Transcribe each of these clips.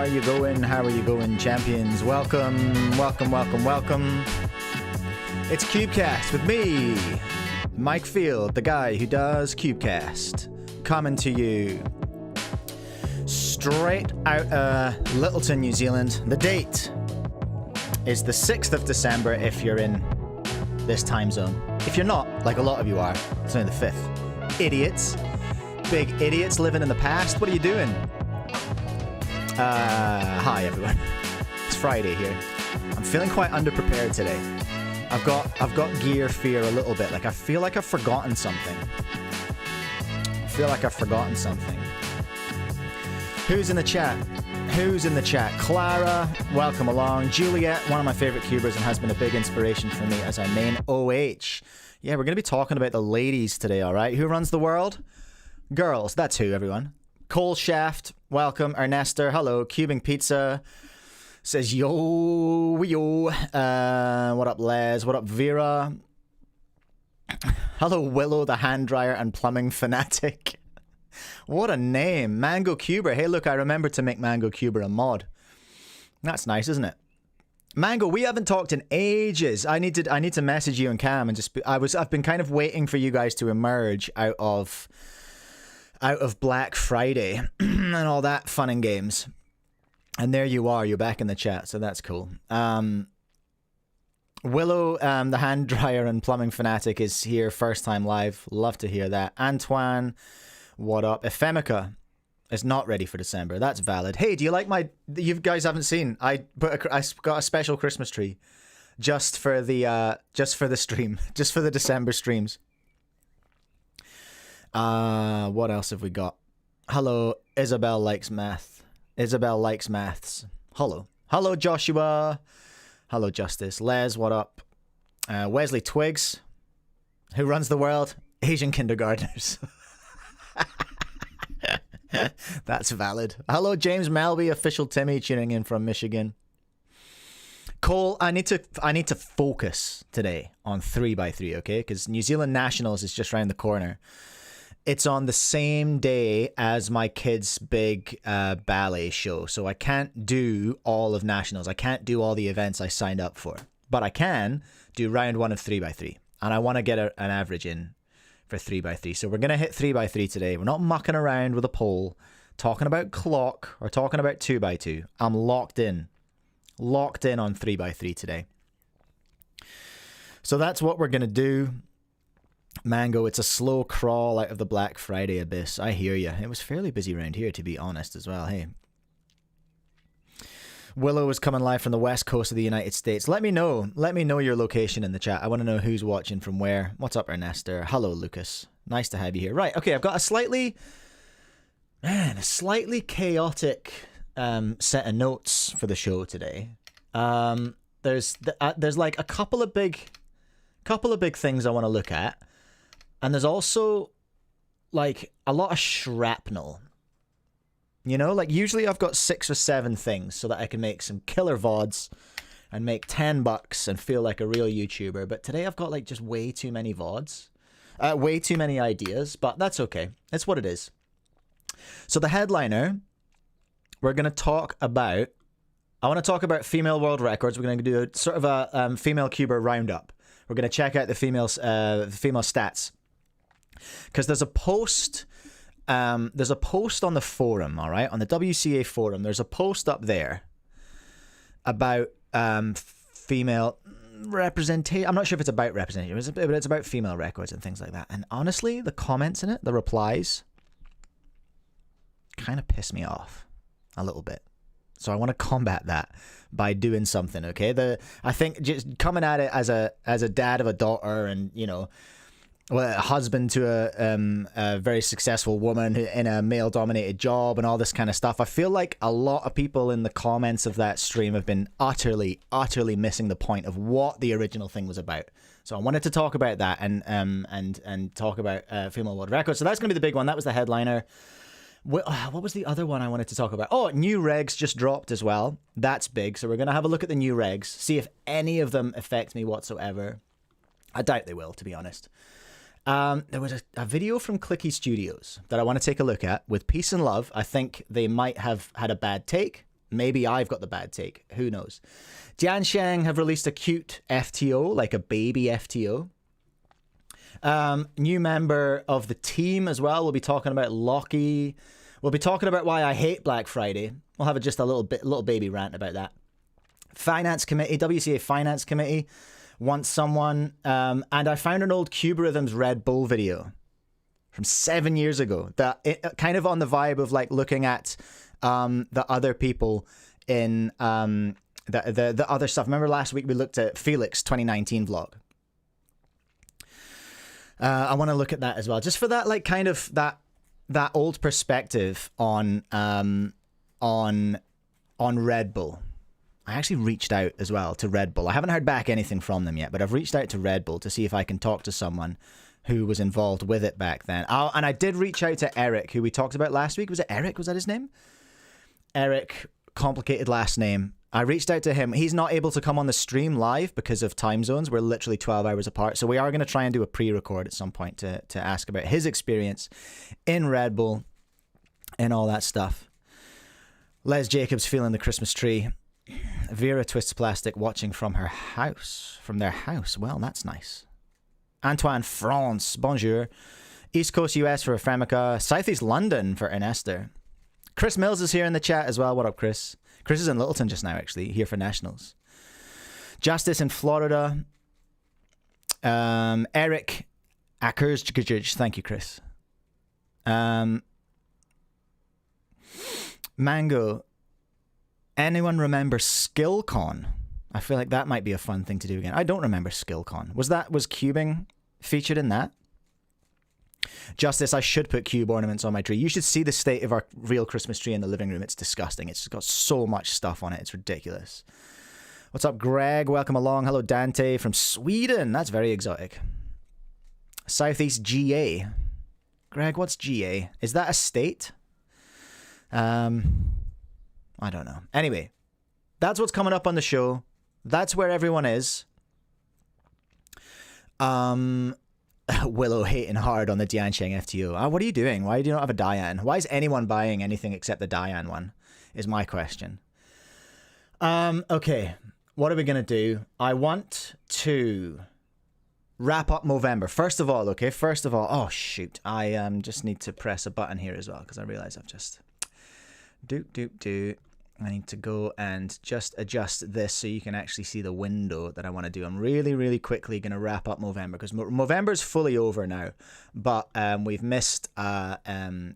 are you going? How are you going, champions? Welcome, welcome, welcome, welcome. It's Cubecast with me, Mike Field, the guy who does Cubecast, coming to you straight out Littleton, New Zealand. The date is the 6th of December if you're in this time zone. If you're not, like a lot of you are, it's only the 5th. Idiots. Big idiots living in the past. What are you doing? Hi everyone. It's Friday here. I'm feeling quite underprepared today. I've got gear fear a little bit. Like I feel like I've forgotten something. Who's in the chat? Who's in the chat? Clara, welcome along. Juliet, one of my favorite cubers and has been a big inspiration for me as I main OH. Yeah, we're going to be talking about the ladies today, all right? Who runs the world? Girls, that's who, everyone. Cole Shaft, welcome. Ernester, hello. Cubing Pizza says, yo. What up, Les? What up, Vera? Hello, Willow, the hand dryer and plumbing fanatic. What a name. Mango Cuber. Hey, look, I remembered to make Mango Cuber a mod. That's nice, isn't it? Mango, we haven't talked in ages. I need to message you and Cam and just I've been kind of waiting for you guys to emerge out of Black Friday and all that fun and games. And there you are. You're back in the chat, so that's cool. Willow, the hand dryer and plumbing fanatic is here, first time live. Love to hear that. Antoine, what up? Ephemica is not ready for December. That's valid. Hey, do you like my... You guys haven't seen. I got a special Christmas tree just for the stream. Just for the December streams. What else have we got? Hello, Isabel likes math. Isabel likes maths. Hello. Hello, Joshua. Hello, Justice. Les, what up? Wesley Twigs. Who runs the world? Asian kindergartners. That's valid. Hello, James Melby, official Timmy, tuning in from Michigan. Cole, I need to focus today on 3x3, okay? Because New Zealand Nationals is just around the corner. It's on the same day as my kid's big ballet show, so I can't do all of Nationals. I can't do all the events I signed up for, but I can do round 1 of 3x3, and I want to get an average in for 3x3. So we're going to hit 3x3 today. We're not mucking around with a poll, talking about clock, or talking about 2x2. I'm locked in on 3x3 today. So that's what we're going to do. Mango, it's a slow crawl out of the Black Friday abyss. I hear you. It was fairly busy around here, to be honest, as well. Hey. Willow is coming live from the west coast of the United States. Let me know your location in the chat. I want to know who's watching from where. What's up, Ernester? Hello, Lucas. Nice to have you here. Right, okay, I've got a slightly chaotic set of notes for the show today. There's like a couple of big things I want to look at. And there's also, like, a lot of shrapnel. You know, like, usually I've got 6 or 7 things so that I can make some killer VODs and make $10 and feel like a real YouTuber. But today I've got, like, just way too many VODs. Way too many ideas, but that's okay. It's what it is. So the headliner, we're going to talk about... I want to talk about female world records. We're going to do a sort of a female cuber roundup. We're going to check out the female stats. Because there's a post on the forum, all right, on the WCA forum. There's a post up there about female representation. I'm not sure if it's about representation, but it's about female records and things like that. And honestly, the comments in it, the replies, kind of piss me off a little bit. So I want to combat that by doing something, okay? I think just coming at it as a dad of a daughter and, you know, a husband to a very successful woman in a male-dominated job and all this kind of stuff. I feel like a lot of people in the comments of that stream have been utterly missing the point of what the original thing was about. So I wanted to talk about that and talk about female world records. So that's going to be the big one. That was the headliner. What was the other one I wanted to talk about? Oh, new regs just dropped as well. That's big. So we're going to have a look at the new regs, see if any of them affect me whatsoever. I doubt they will, to be honest. There was a video from Clicky Studios that I want to take a look at with peace and love. I think they might have had a bad take. Maybe I've got the bad take. Who knows? Jiansheng have released a cute FTO, like a baby FTO. New member of the team as well. We'll be talking about Lachie. We'll be talking about why I hate Black Friday. We'll have just a little baby rant about that. Finance committee, WCA finance committee wants someone. And I found an old Cuberhythms Red Bull video from 7 years ago that kind of on the vibe of like looking at the other people in the other stuff. Remember last week we looked at Felix 2019 vlog. I want to look at that as well, just for that like kind of that old perspective on Red Bull. I actually reached out as well to Red Bull. I haven't heard back anything from them yet, but I've reached out to Red Bull to see if I can talk to someone who was involved with it back then. And I did reach out to Eric, who we talked about last week. Was it Eric? Was that his name? Eric, complicated last name. I reached out to him. He's not able to come on the stream live because of time zones. We're literally 12 hours apart. So we are going to try and do a pre-record at some point to ask about his experience in Red Bull and all that stuff. Les Jacobs feeling the Christmas tree. Vera twists plastic watching from her house. From their house. Well, that's nice. Antoine France, bonjour. East Coast US for Fremica. Southeast London for Ernester. Chris Mills is here in the chat as well. What up, Chris? Chris is in Littleton just now, actually, here for Nationals. Justice in Florida. Eric Ackers. Thank you, Chris. Mango. Anyone remember SkillCon? I feel like that might be a fun thing to do again. I don't remember SkillCon. Was cubing featured in that? Justice, I should put cube ornaments on my tree. You should see the state of our real Christmas tree in the living room. It's disgusting. It's got so much stuff on it. It's ridiculous. What's up, Greg? Welcome along. Hello, Dante from Sweden. That's very exotic. Southeast GA. Greg, what's GA? Is that a state? I don't know. Anyway, that's what's coming up on the show. That's where everyone is. Willow hating hard on the Diansheng FTO. What are you doing? Why do you not have a Dian? Why is anyone buying anything except the Dian one? Is my question. Okay, what are we gonna do? I want to wrap up Movember. First of all, oh shoot, I just need to press a button here as well because I realize I've just I need to go and just adjust this so you can actually see the window that I want to do. I'm really, really quickly going to wrap up Movember because Movember's fully over now, but we've missed donation,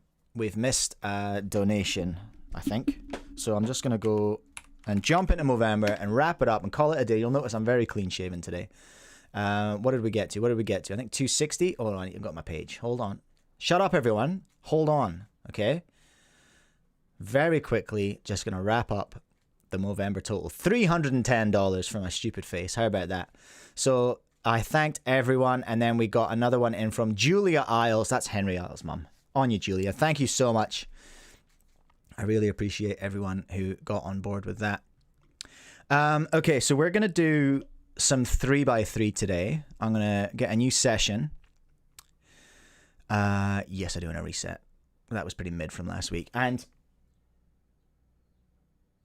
I think. So I'm just going to go and jump into Movember and wrap it up and call it a day. You'll notice I'm very clean shaven today. What did we get to? I think 260. Oh, I've got my page. Hold on. Shut up, everyone. Hold on. Okay. Very quickly, just going to wrap up the Movember total. $310 for my stupid face. How about that? So I thanked everyone, and then we got another one in from Julia Isles. That's Henry Isles' mum. On you, Julia. Thank you so much. I really appreciate everyone who got on board with that. Okay, so we're going to do some 3x3 today. I'm going to get a new session. Yes, I do want to reset. That was pretty mid from last week. And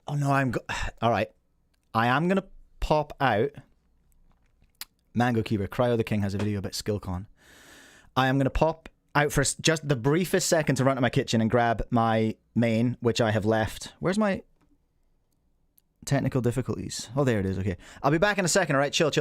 oh no, all right. I am going to pop out Mango Keeper. Cryo the King has a video about SkillCon. I am going to pop out for just the briefest second to run to my kitchen and grab my main, which I have left. Where's my technical difficulties? Oh, there it is. Okay. I'll be back in a second. All right. Chill.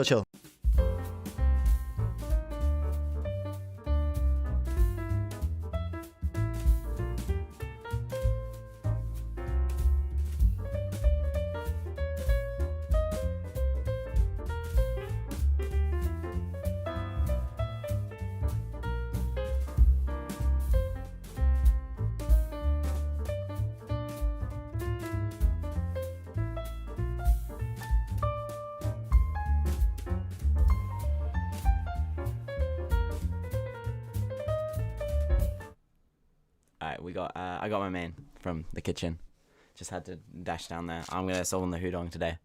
I got my main from the kitchen. Just had to dash down there. I'm gonna summon the Hudong today,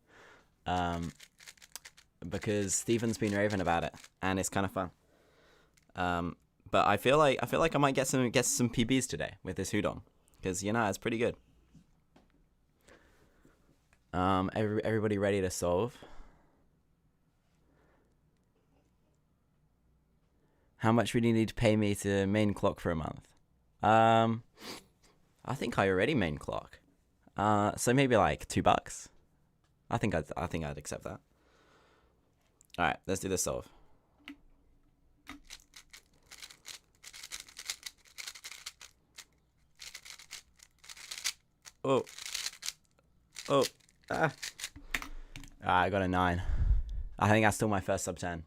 because Stephen's been raving about it, and it's kind of fun. But I feel like I might get some PBs today with this Hudong, because it's pretty good. Everybody ready to solve? How much would you need to pay me to main clock for a month? I think I already main clock. So maybe like $2. I think I'd accept that. All right, let's do the solve. Oh. I got a 9. I think that's still my first sub 10.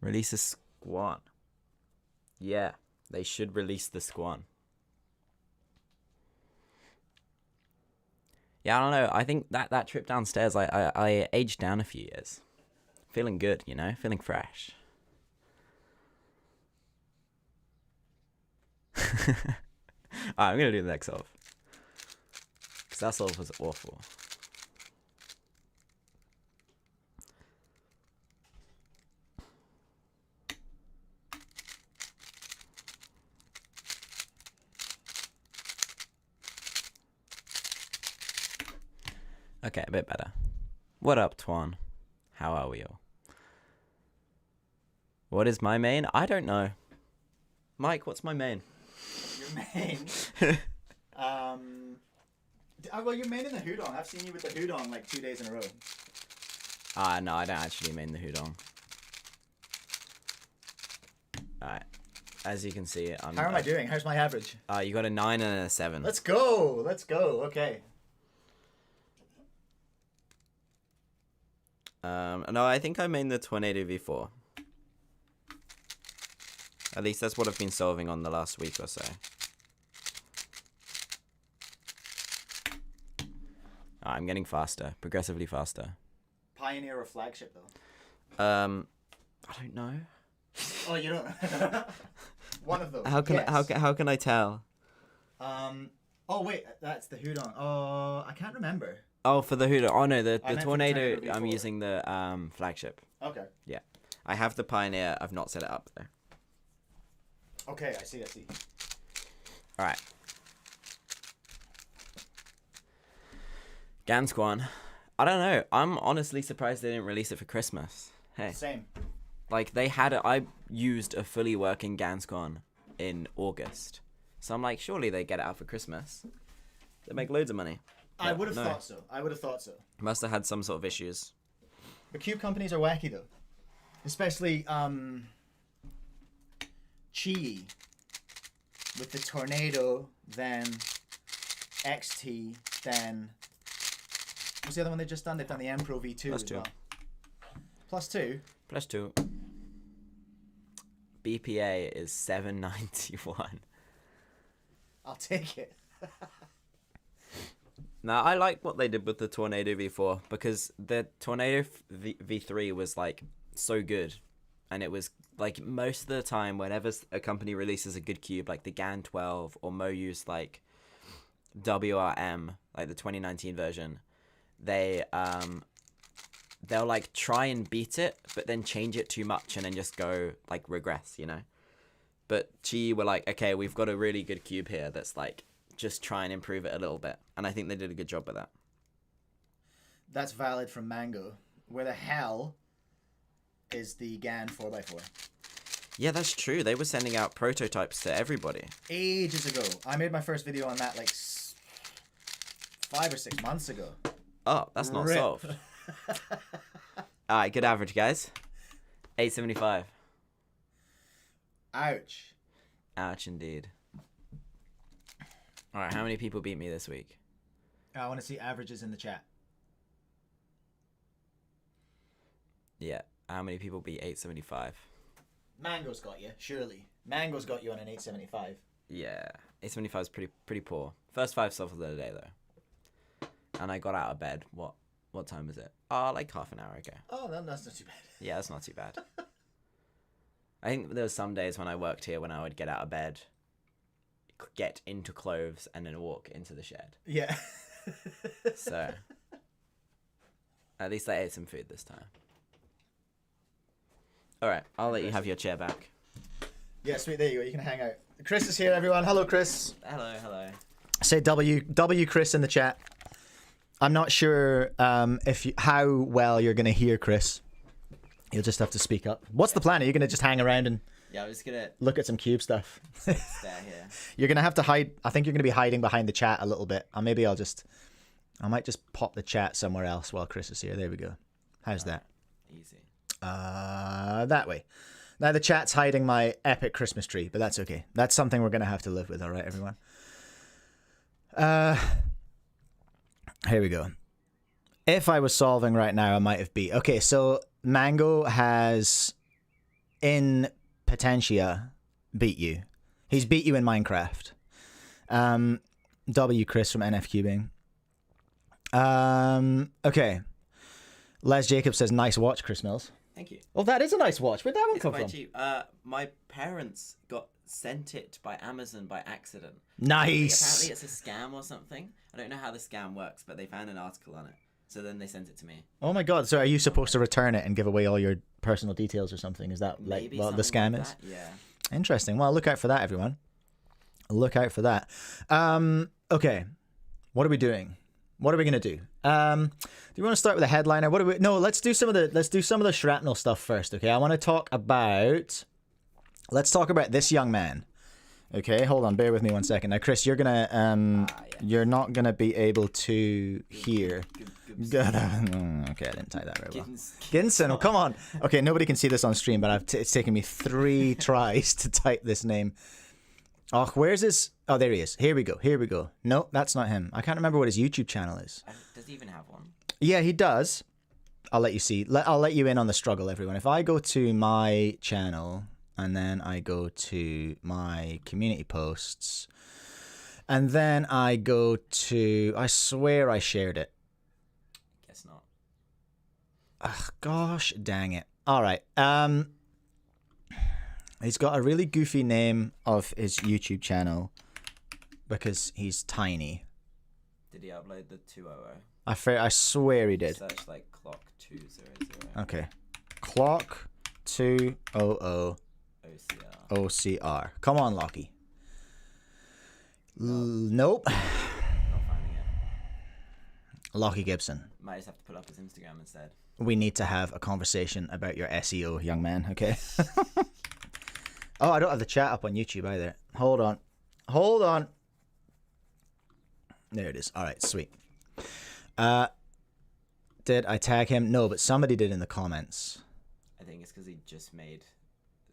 Release a squat. Yeah, they should release the squat. Yeah, I don't know. I think that trip downstairs, I aged down a few years. Feeling good, you know? Feeling fresh. Alright, I'm going to do the next solve. Because that solve was awful. Okay, a bit better. What up, Twan? How are we all? What is my main? I don't know. Mike, what's my main? Your main? Well, you're main in the Hudong. I've seen you with the Hudong like 2 days in a row. No, I don't actually main the Hudong. Alright. As you can see, How am I doing? How's my average? You got a 9 and a 7. Let's go. Okay. No, I think I main the Tornado V4. At least that's what I've been solving on the last week or so. I'm getting faster, progressively faster. Pioneer or flagship though? I don't know. Oh, you don't. One of those. How can I tell? Oh wait, that's the Hudong. Oh, I can't remember. Oh, for the Hooter. Oh no, the Tornado. Tornado I'm V4. using the flagship. Okay. Yeah, I have the Pioneer. I've not set it up though. Okay, I see. All right. Gansquan. I don't know. I'm honestly surprised they didn't release it for Christmas. Hey. Same. Like they had it. I used a fully working Gansquan in August, so I'm like, surely they get it out for Christmas. They make loads of money. I would have thought so. Must have had some sort of issues. The cube companies are wacky though, especially Chi with the Tornado, then XT, then what's the other one they've just done? They've done the M Pro V2 Plus as 2. well. Plus 2. Plus 2. BPA is 791. I'll take it. Now, I like what they did with the Tornado V4 because the Tornado V3 was like so good. And it was like most of the time, whenever a company releases a good cube, like the GAN 12 or Moyu's like WRM, like the 2019 version, they'll like try and beat it, but then change it too much and then just go like regress, you know? But Chi were like, okay, we've got a really good cube here that's like, just try and improve it a little bit. And I think they did a good job with that. That's valid from Mango. Where the hell is the GAN 4x4? Yeah, that's true. They were sending out prototypes to everybody. Ages ago. I made my first video on that like 5 or 6 months ago. Oh, that's not solved. Alright, good average, guys. 875. Ouch. Ouch, indeed. Alright, how many people beat me this week? I want to see averages in the chat. Yeah, how many people beat 875? Mango's got you, surely. Mango's got you on an 875. Yeah, 875 is pretty poor. First 5 solved of the day, though. And I got out of bed. What time was it? Like half an hour ago. Oh, that's not too bad. Yeah, that's not too bad. I think there were some days when I worked here when I would get out of bed, get into clothes, and then walk into the shed. Yeah. So, at least I ate some food this time. Alright, I'll let you have your chair back. Yeah, sweet. There you go. You can hang out. Chris is here, everyone. Hello, Chris. Hello, hello. Say W Chris in the chat. I'm not sure how well you're gonna hear Chris. You'll just have to speak up. What's the plan? Are you gonna just hang around and Yeah, I was gonna look at some cube stuff? stay here. You're gonna have to hide. I think you're gonna be hiding behind the chat a little bit. Or maybe I might just pop the chat somewhere else while Chris is here. There we go. How's that? Easy. That way. Now the chat's hiding my epic Christmas tree, but that's okay. That's something we're gonna have to live with. All right, everyone. Here we go. If I was solving right now, I might have beat. Okay, so Mango has in Potentia beat you. He's beat you in Minecraft. W Chris from NF Cubing. Okay. Les Jacob says, nice watch, Chris Mills. Thank you. Oh, that is a nice watch. Where'd that one It's come quite from? cheap. My parents got sent it by Amazon by accident. Nice. Apparently it's a scam or something. I don't know how the scam works, but they found an article on it. So then they sent it to me. Oh my god. So are you supposed to return it and give away all your personal details or something? Is that like Maybe what the something scam like is? that, Yeah. Interesting. Well, look out for that, everyone. Look out for that. Okay. What are we doing? What are we gonna do? Do you want to start with a headliner? No, let's do some of the shrapnel stuff first, okay? I want to talk about this young man. Okay, hold on, bear with me 1 second. Now, Chris, you're gonna you're not gonna be able to hear. Okay, I didn't type that very well. Ginson, oh come on. Okay, nobody can see this on stream, but it's taken me 3 tries to type this name. Oh, where's his? Oh, there he is. Here we go. No, that's not him. I can't remember what his YouTube channel is. Does he even have one? Yeah, he does. I'll let you see. I'll let you in on the struggle, everyone. If I go to my channel and then I go to my community posts and then I go to, I swear I shared it. Guess not. Ugh, gosh, dang it. All right. He's got a really goofy name of his YouTube channel because he's tiny. Did he upload the 200? I swear he did. Search like clock 200. Okay. Clock 200 OCR. OCR. Come on, Lachie. Nope. Not finding it. Lachie Gibson. Might just have to put up his Instagram instead. We need to have a conversation about your SEO, young man, okay? Oh, I don't have the chat up on YouTube either. Hold on. There it is. All right, sweet. Did I tag him? No, but somebody did in the comments. I think it's because he just made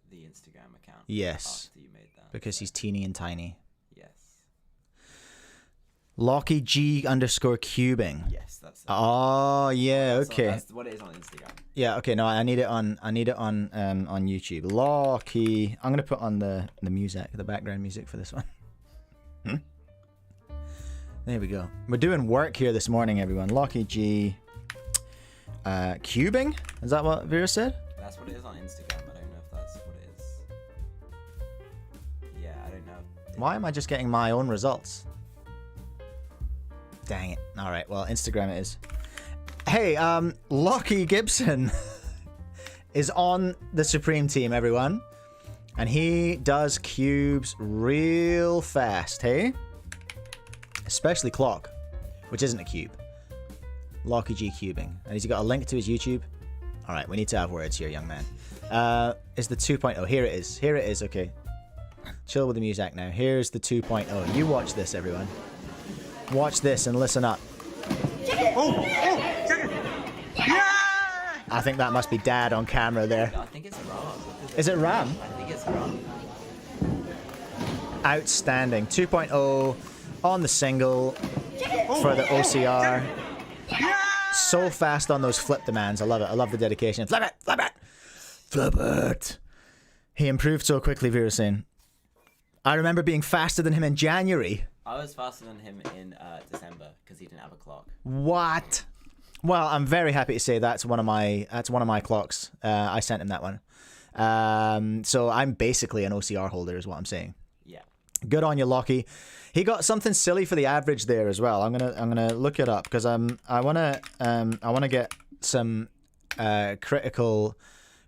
the Instagram account. Yes. After you made that. Because he's teeny and tiny. Yes. Lachie G_cubing. Yes, that's it. Oh yeah, okay. That's what it is on Instagram. Yeah, okay. No, I need it on YouTube. Lachie. I'm gonna put on the music, the background music for this one. There we go. We're doing work here this morning, everyone. Lachie G. Cubing? Is that what Vera said? That's what it is on Instagram. I don't know if that's what it is. Yeah, I don't know. Why am I just getting my own results? Dang it. All right. Well, Instagram it is. Hey, Lachie Gibson is on the Supreme team, everyone. And he does cubes real fast, hey? Especially clock, which isn't a cube. Lachie G cubing. And he's got a link to his YouTube. All right, we need to have words here, young man. Is the 2.0. Here it is. Here it is. Okay. Chill with the music now. Here's the 2.0. You watch this, everyone. Watch this and listen up. I think that must be Dad on camera there. I think it's Ram. Is it Ram? I think it's Ram. Outstanding. 2.0 on the single for the OCR. So fast on those flip demands. I love it. I love the dedication. Flip it! Flip it! Flip it! He improved so quickly, Vera saying. I remember being faster than him in January. I was faster than him in December because he didn't have a clock. What? Well, I'm very happy to say that's one of my clocks. I sent him that one. So I'm basically an OCR holder, is what I'm saying. Yeah. Good on you, Lachie. He got something silly for the average there as well. I'm gonna look it up because I wanna get some critical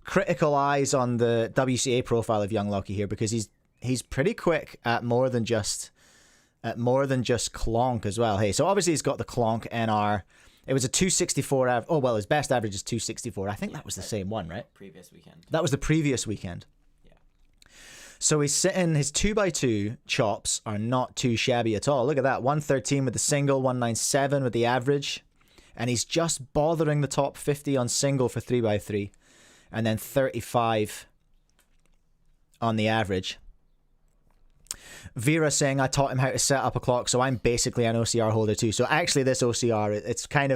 critical eyes on the WCA profile of young Lachie here, because he's pretty quick at more than just clonk as well. Hey, so obviously he's got the clonk NR. It was a 264 oh well, his best average is 264. I think that was the same one, right? Previous weekend. That was the previous weekend. Yeah. So he's sitting, his 2x2 chops are not too shabby at all. Look at that, 113 with the single, 197 with the average. And he's just bothering the top 50 on single for 3x3. And then 35 on the average. Vera saying I taught him how to set up a clock, so I'm basically an OCR holder too. So actually this OCR, it's kind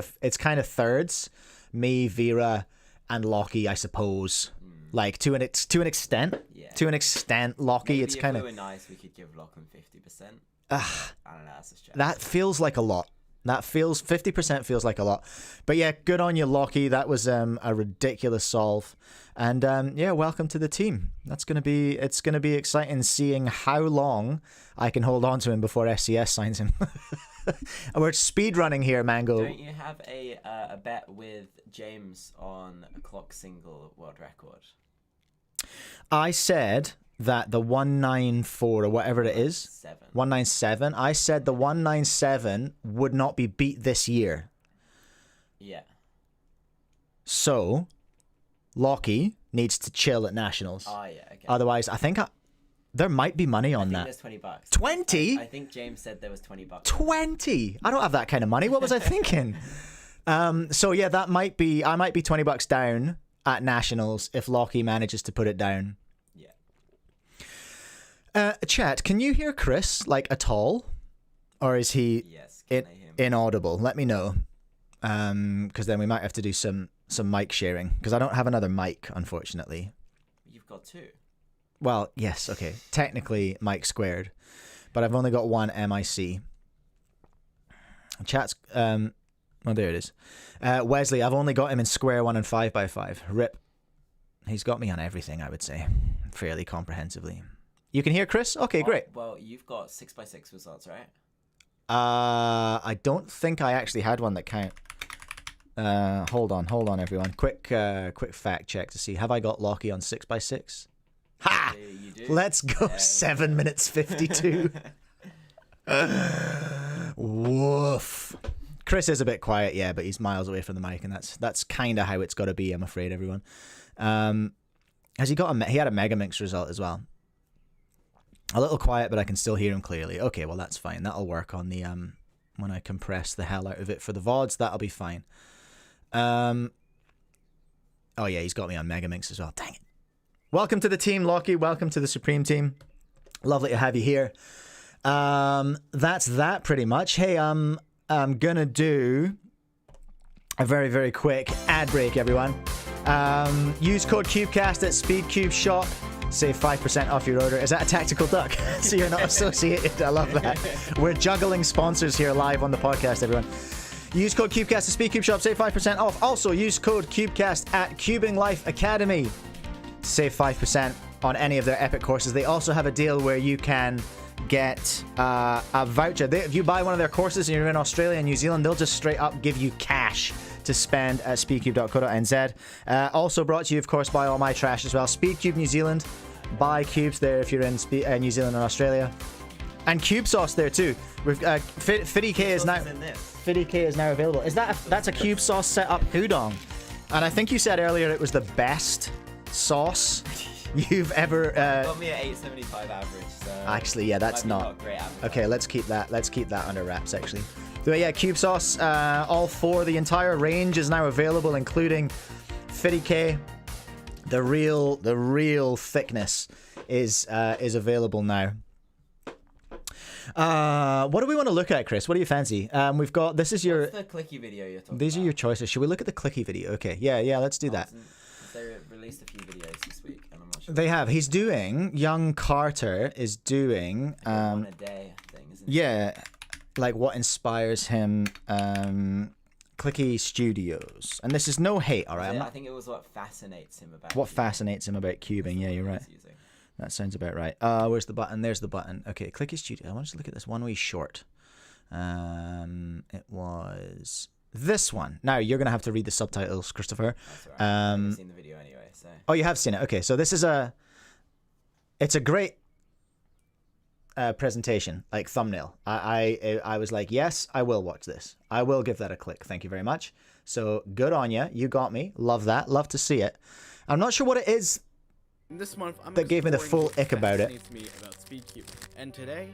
of thirds. Me, Vera, and Lachie, I suppose. Like to an extent. Yeah. To an extent, Lachie, Maybe it's kind if of... we were nice, we could give Lachlan 50%. I don't know, that's a stretch. That feels like a lot. 50% feels like a lot. But yeah, good on you, Lachie. That was a ridiculous solve. And yeah, welcome to the team. It's gonna be exciting seeing how long I can hold on to him before SCS signs him. We're speed running here, Mango. Don't you have a bet with James on a clock single world record? I said that the 194 or whatever it is, 197. I said the 197 would not be beat this year. Yeah. So, Lachie needs to chill at Nationals. Oh yeah. Okay. Otherwise, I think there might be money on that. There's $20. 20? I think James said there was $20. 20? I don't have that kind of money. What was I thinking? So yeah, I might be $20 down at Nationals if Lachie manages to put it down. Chat, can you hear Chris, like, at all? Or is he inaudible? Let me know. Because then we might have to do some mic sharing. Because I don't have another mic, unfortunately. You've got two. Well, yes, okay. Technically, mic squared. But I've only got one MIC. Chat's... well, there it is. Wesley, I've only got him in square 1 and 5x5. Rip. He's got me on everything, I would say. Fairly comprehensively. You can hear Chris? Okay, great. Well, you've got 6x6 results, right? I don't think I actually had one that count. Hold on, everyone. Quick fact check to see. Have I got Lachie on 6x6? Ha! You do. Let's go. 7 minutes 52. Woof. Chris is a bit quiet, yeah, but he's miles away from the mic, and that's kind of how it's got to be, I'm afraid, everyone. Has he got he had a Megamix result as well? A little quiet, but I can still hear him clearly. Okay, well, that's fine. That'll work on the when I compress the hell out of it for the VODs. That'll be fine. Oh yeah, he's got me on Megamix as well. Dang it. Welcome to the team, Lachie. Welcome to the Supreme team. Lovely to have you here. That's that pretty much. Hey, I'm gonna do a very, very quick ad break, everyone. Use code Cubecast at SpeedCube Shop. Save 5% off your order. Is that a tactical duck? So you're not associated. I love that. We're juggling sponsors here live on the podcast, everyone. Use code Cubecast at SpeedCube Shop. Save 5% off. Also, use code Cubecast at Cubing Life Academy. Save 5% on any of their epic courses. They also have a deal where you can get a voucher. If you buy one of their courses and you're in Australia and New Zealand, they'll just straight up give you cash to spend at speedcube.co.nz. Also brought to you, of course, by All My Trash as well. Speedcube New Zealand. Buy cubes there if you're in New Zealand and Australia. And Cube Sauce there too. We've FittyK is now available. That's a Cube Sauce set up udon. And I think you said earlier it was the best sauce you've ever got me at 875 average, so actually, yeah, that's not great average. Okay, let's keep that under wraps actually. So yeah, Cube Sauce, all four, the entire range is now available, including FittyK. The real thickness is available now. What do we want to look at, Chris? What do you fancy? We've got What's the clicky video you're talking These about? are your choices. Should we look at the clicky video? Okay, yeah, let's do that. They released a few videos this week, and I'm not sure. They have. He's doing. Young Carter is doing. One a day thing, isn't it? Yeah, like what inspires him. Clicky Studios, and this is no hate, all right. I think it was what fascinates him about. What fascinates him about cubing? Yeah, you're right. That sounds about right. Where's the button? There's the button. Okay, Clicky Studio. I want to look at this one wee short. It was this one. Now, you're going to have to read the subtitles, Christopher. That's all right. I've seen the video anyway, so. Oh, you have seen it. Okay, so this is it's a great presentation, like thumbnail. I was like, yes, I will watch this. I will give that a click. Thank you very much. So good on you. You got me. Love that. Love to see it. I'm not sure what it is This month, I'm that gave me the full ick about it. Me about speedcubing. And today,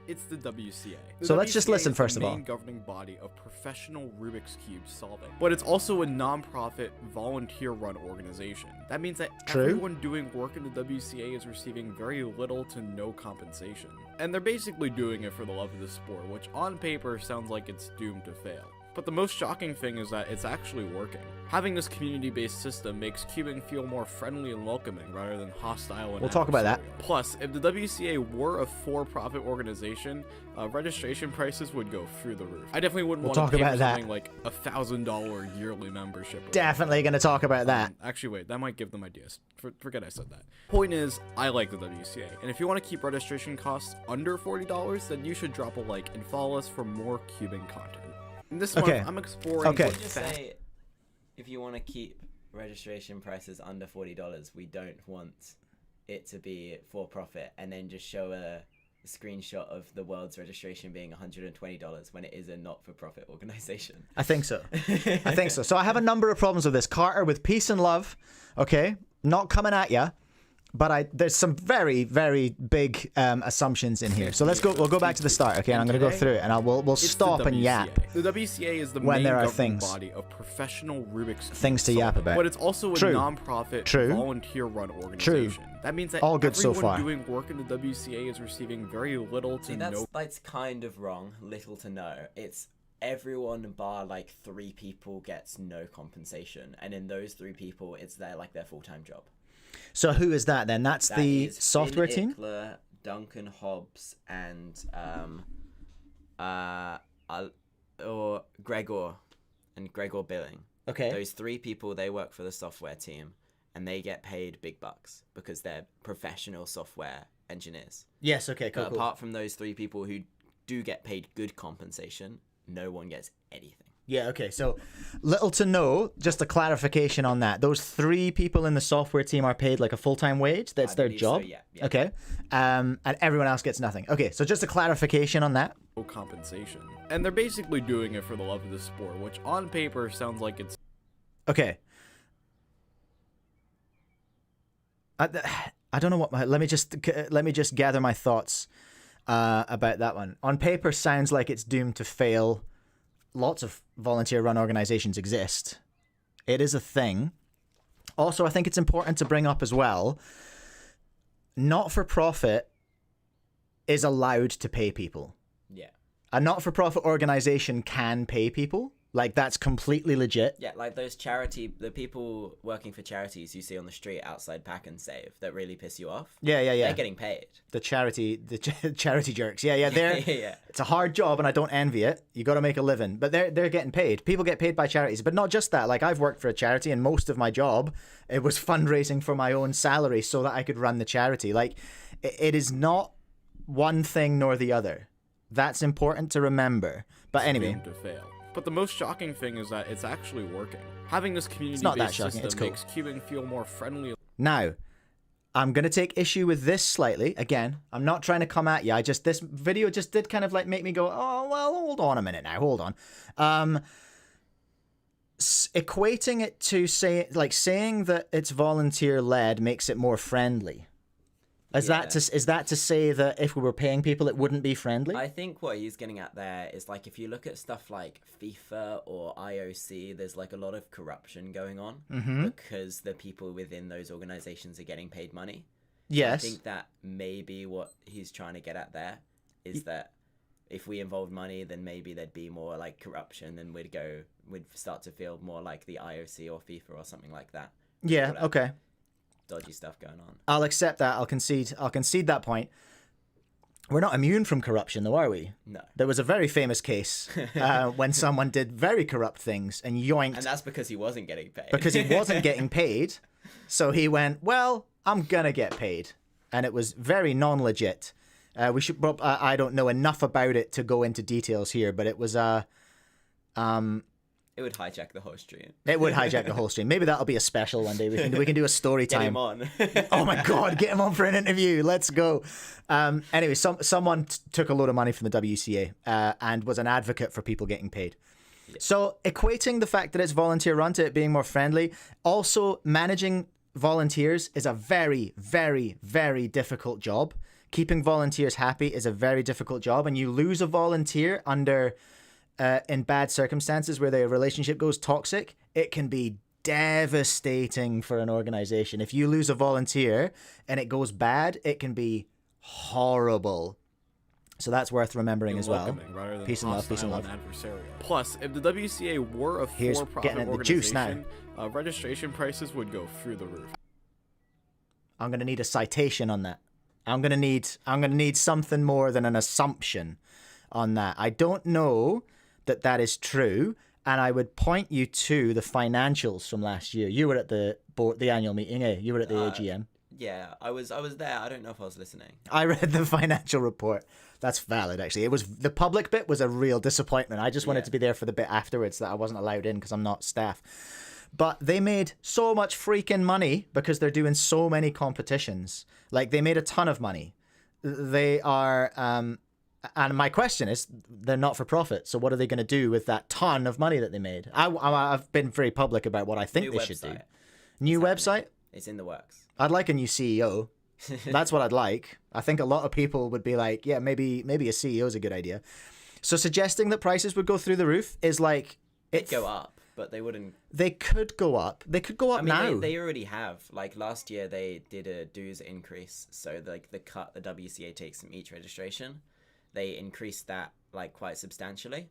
it's the WCA. So let's just listen first is of the all. main governing body of professional Rubik's Cube solving. But it's also a non-profit, volunteer-run organization. That means that everyone doing work in the WCA is receiving very little to no compensation. And they're basically doing it for the love of the sport, which on paper sounds like it's doomed to fail. But the most shocking thing is that it's actually working. Having this community-based system makes cubing feel more friendly and welcoming rather than hostile and We'll talk about that. Plus, if the WCA were a for-profit organization, registration prices would go through the roof. I definitely wouldn't want to pay for something like a $1,000 yearly membership. Definitely going to talk about that. Actually, wait, that might give them ideas. Forget I said that. Point is, I like the WCA, and if you want to keep registration costs under $40, then you should drop a like and follow us for more cubing content. In this month, I'm exploring. Okay. Just say, if you want to keep registration prices under $40, we don't want it to be for profit, and then just show a screenshot of the world's registration being $120 when it is a not-for-profit organization. I think so. I think so. So I have a number of problems with this. Carter, with peace and love, okay? Not coming at ya. But there's some very, very big assumptions in here. So let's go. We'll go back to the start, okay? And I'm going to go through it, and we'll stop and yap. The WCA is the when main there are governing things, body of professional Rubik's Cube things to yap about. But it's also a non-profit, volunteer-run organization. That means that all good so everyone far. doing work in the WCA is receiving very little to no. That's kind of wrong. Little to no. It's everyone bar like 3 people gets no compensation, and in those 3 people, it's their full-time job. So who is that then? That's the software team? Ickler, Duncan Hobbs, and or Gregor Billing. Okay. Those 3 people, they work for the software team, and they get paid big bucks because they're professional software engineers. Yes, okay, cool. Apart from those 3 people who do get paid good compensation, no one gets anything. Yeah, okay. So little to no, just a clarification on that. Those 3 people in the software team are paid like a full-time wage. That's their job. So, yeah. Okay. And everyone else gets nothing. Okay, so just a clarification on that. No compensation. And they're basically doing it for the love of the sport, which on paper sounds like it's... Okay. I don't know what let me just gather my thoughts about that one. On paper sounds like it's doomed to fail. Lots of volunteer-run organizations exist. It is a thing. Also, I think it's important to bring up as well, not-for-profit is allowed to pay people. Yeah. A not-for-profit organization can pay people. Like, that's completely legit. Yeah, like the people working for charities you see on the street outside Pack and Save that really piss you off. Yeah. They're getting paid. The charity jerks. Yeah. Yeah. It's a hard job, and I don't envy it. You got to make a living, but they're getting paid. People get paid by charities, but not just that. Like, I've worked for a charity, and most of my job, it was fundraising for my own salary so that I could run the charity. Like, it is not one thing nor the other. That's important to remember. But anyway. To fail. But the most shocking thing is that it's actually working. Having this community-based system makes cubing feel more friendly. Now, I'm going to take issue with this slightly. Again, I'm not trying to come at you. This video just did kind of like make me go, oh, well, hold on a minute now. Hold on. Equating it to saying that it's volunteer-led makes it more friendly. Is that to say that if we were paying people, it wouldn't be friendly? I think what he's getting at there is like if you look at stuff like FIFA or IOC, there's like a lot of corruption going on because the people within those organizations are getting paid money. Yes. So I think that maybe what he's trying to get at there is that if we involved money, then maybe there'd be more like corruption, and we'd start to feel more like the IOC or FIFA or something like that. Yeah. Okay. Dodgy stuff going on. I'll accept that. I'll concede that point. We're not immune from corruption, though, are we? No. There was a very famous case when someone did very corrupt things and yoinked. And that's because he wasn't getting paid. Because he wasn't getting paid. So he went, well, I'm going to get paid. And it was very non-legit. I don't know enough about it to go into details here, but it was It would hijack the whole stream. It would hijack the whole stream. Maybe that'll be a special one day. We can do a story Get time. him on. Oh my god, get him on for an interview. Let's go. Anyway, someone took a load of money from the WCA and was an advocate for people getting paid. Yeah. So equating the fact that it's volunteer run to it being more friendly, also managing volunteers is a very, very, very difficult job. Keeping volunteers happy is a very difficult job, and you lose a volunteer under in bad circumstances where the relationship goes toxic, it can be devastating for an organization. If you lose a volunteer and it goes bad, it can be horrible. So that's worth remembering as well. Peace and love, peace and love. Plus, if the WCA were a for-profit organization, registration prices would go through the roof. I'm gonna need a citation on that. I'm gonna need something more than an assumption on that. I don't know that is true, and I would point you to the financials from last year. You were at the annual meeting, eh? You were at the AGM. Yeah, I was there. I don't know if I was listening. I read the financial report. That's valid, actually. It was the public bit was a real disappointment. I just wanted to be there for the bit afterwards that I wasn't allowed in because I'm not staff. But they made so much freaking money because they're doing so many competitions. Like, they made a ton of money. They are, and my question is, they're not for profit. So what are they going to do with that ton of money that they made? I've been very public about what I think they should do. New website? It's in the works. I'd like a new CEO. That's what I'd like. I think a lot of people would be like, yeah, maybe a CEO is a good idea. So suggesting that prices would go through the roof is like... It'd go up, but they wouldn't... They could go up. They could go up now. They already have. Like, last year, they did a dues increase. So, like, the cut the WCA takes from each registration, they increased that, like, quite substantially.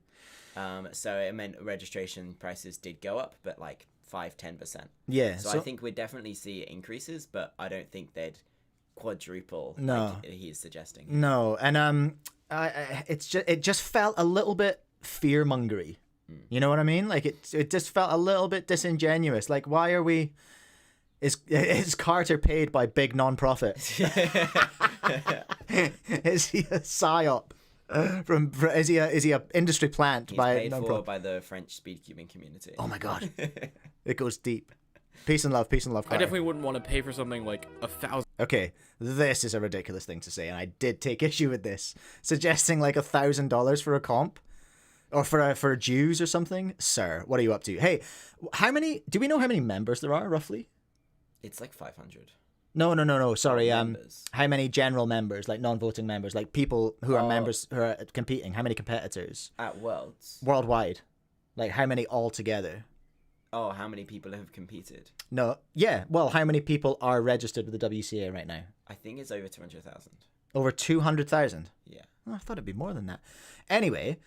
So it meant registration prices did go up, but, like, 5-10%. Yeah. So I think we'd definitely see increases, but I don't think they'd quadruple like he's suggesting. No, and it just felt a little bit fear-mongery. You know what I mean? Like, it just felt a little bit disingenuous. Like, why are we... Is Carter paid by big non-profit? Is he a psyop? Is he a industry plant? He's by paid non-profit? for by the French speedcubing community. Oh my god. It goes deep. Peace and love, Carter. I definitely wouldn't want to pay for something like 1,000. Okay, this is a ridiculous thing to say, and I did take issue with this. Suggesting like $1,000 for a comp? Or for dues or something? Sir, what are you up to? Hey, do we know how many members there are, roughly? It's like 500. No. Sorry. Members. How many general members, like non-voting members, like people who are members who are competing? How many competitors? At Worlds. Worldwide. Like, how many altogether? Oh, how many people have competed? No. Yeah. Well, how many people are registered with the WCA right now? I think it's over 200,000. Over 200,000? Yeah. Oh, I thought it'd be more than that. Anyway,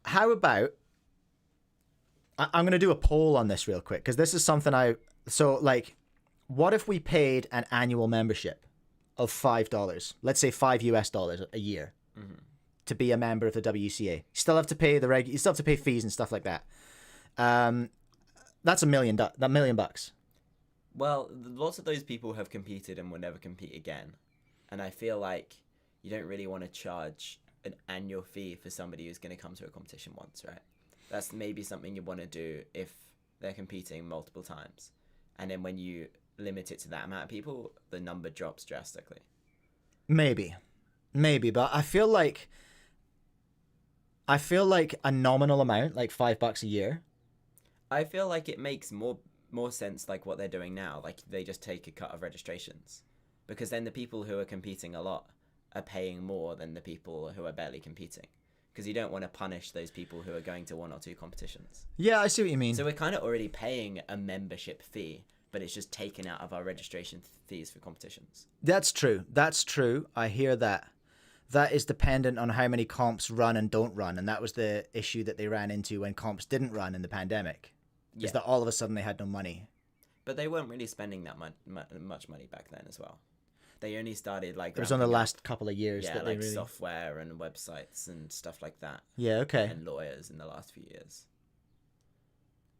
how about... I'm going to do a poll on this real quick, because this is something So, like, what if we paid an annual membership of $5? Let's say $5 a year to be a member of the WCA. You still have to pay you still have to pay fees and stuff like that. That's $1 million. Well, lots of those people have competed and will never compete again. And I feel like you don't really want to charge an annual fee for somebody who's going to come to a competition once, right? That's maybe something you want to do if they're competing multiple times. And then when you limit it to that amount of people, the number drops drastically. Maybe, but I feel like a nominal amount, like $5 a year. I feel like it makes more sense like what they're doing now. Like, they just take a cut of registrations, because then the people who are competing a lot are paying more than the people who are barely competing, because you don't want to punish those people who are going to 1 or 2 competitions. Yeah, I see what you mean. So we're kind of already paying a membership fee, but it's just taken out of our registration fees for competitions. That's true. I hear that. That is dependent on how many comps run and don't run, and that was the issue that they ran into when comps didn't run in the pandemic. Is that all of a sudden they had no money. But they weren't really spending that much money back then as well. They only started like... It was on the last couple of years. Yeah, that like they really... software and websites and stuff like that. Yeah, okay. And lawyers in the last few years.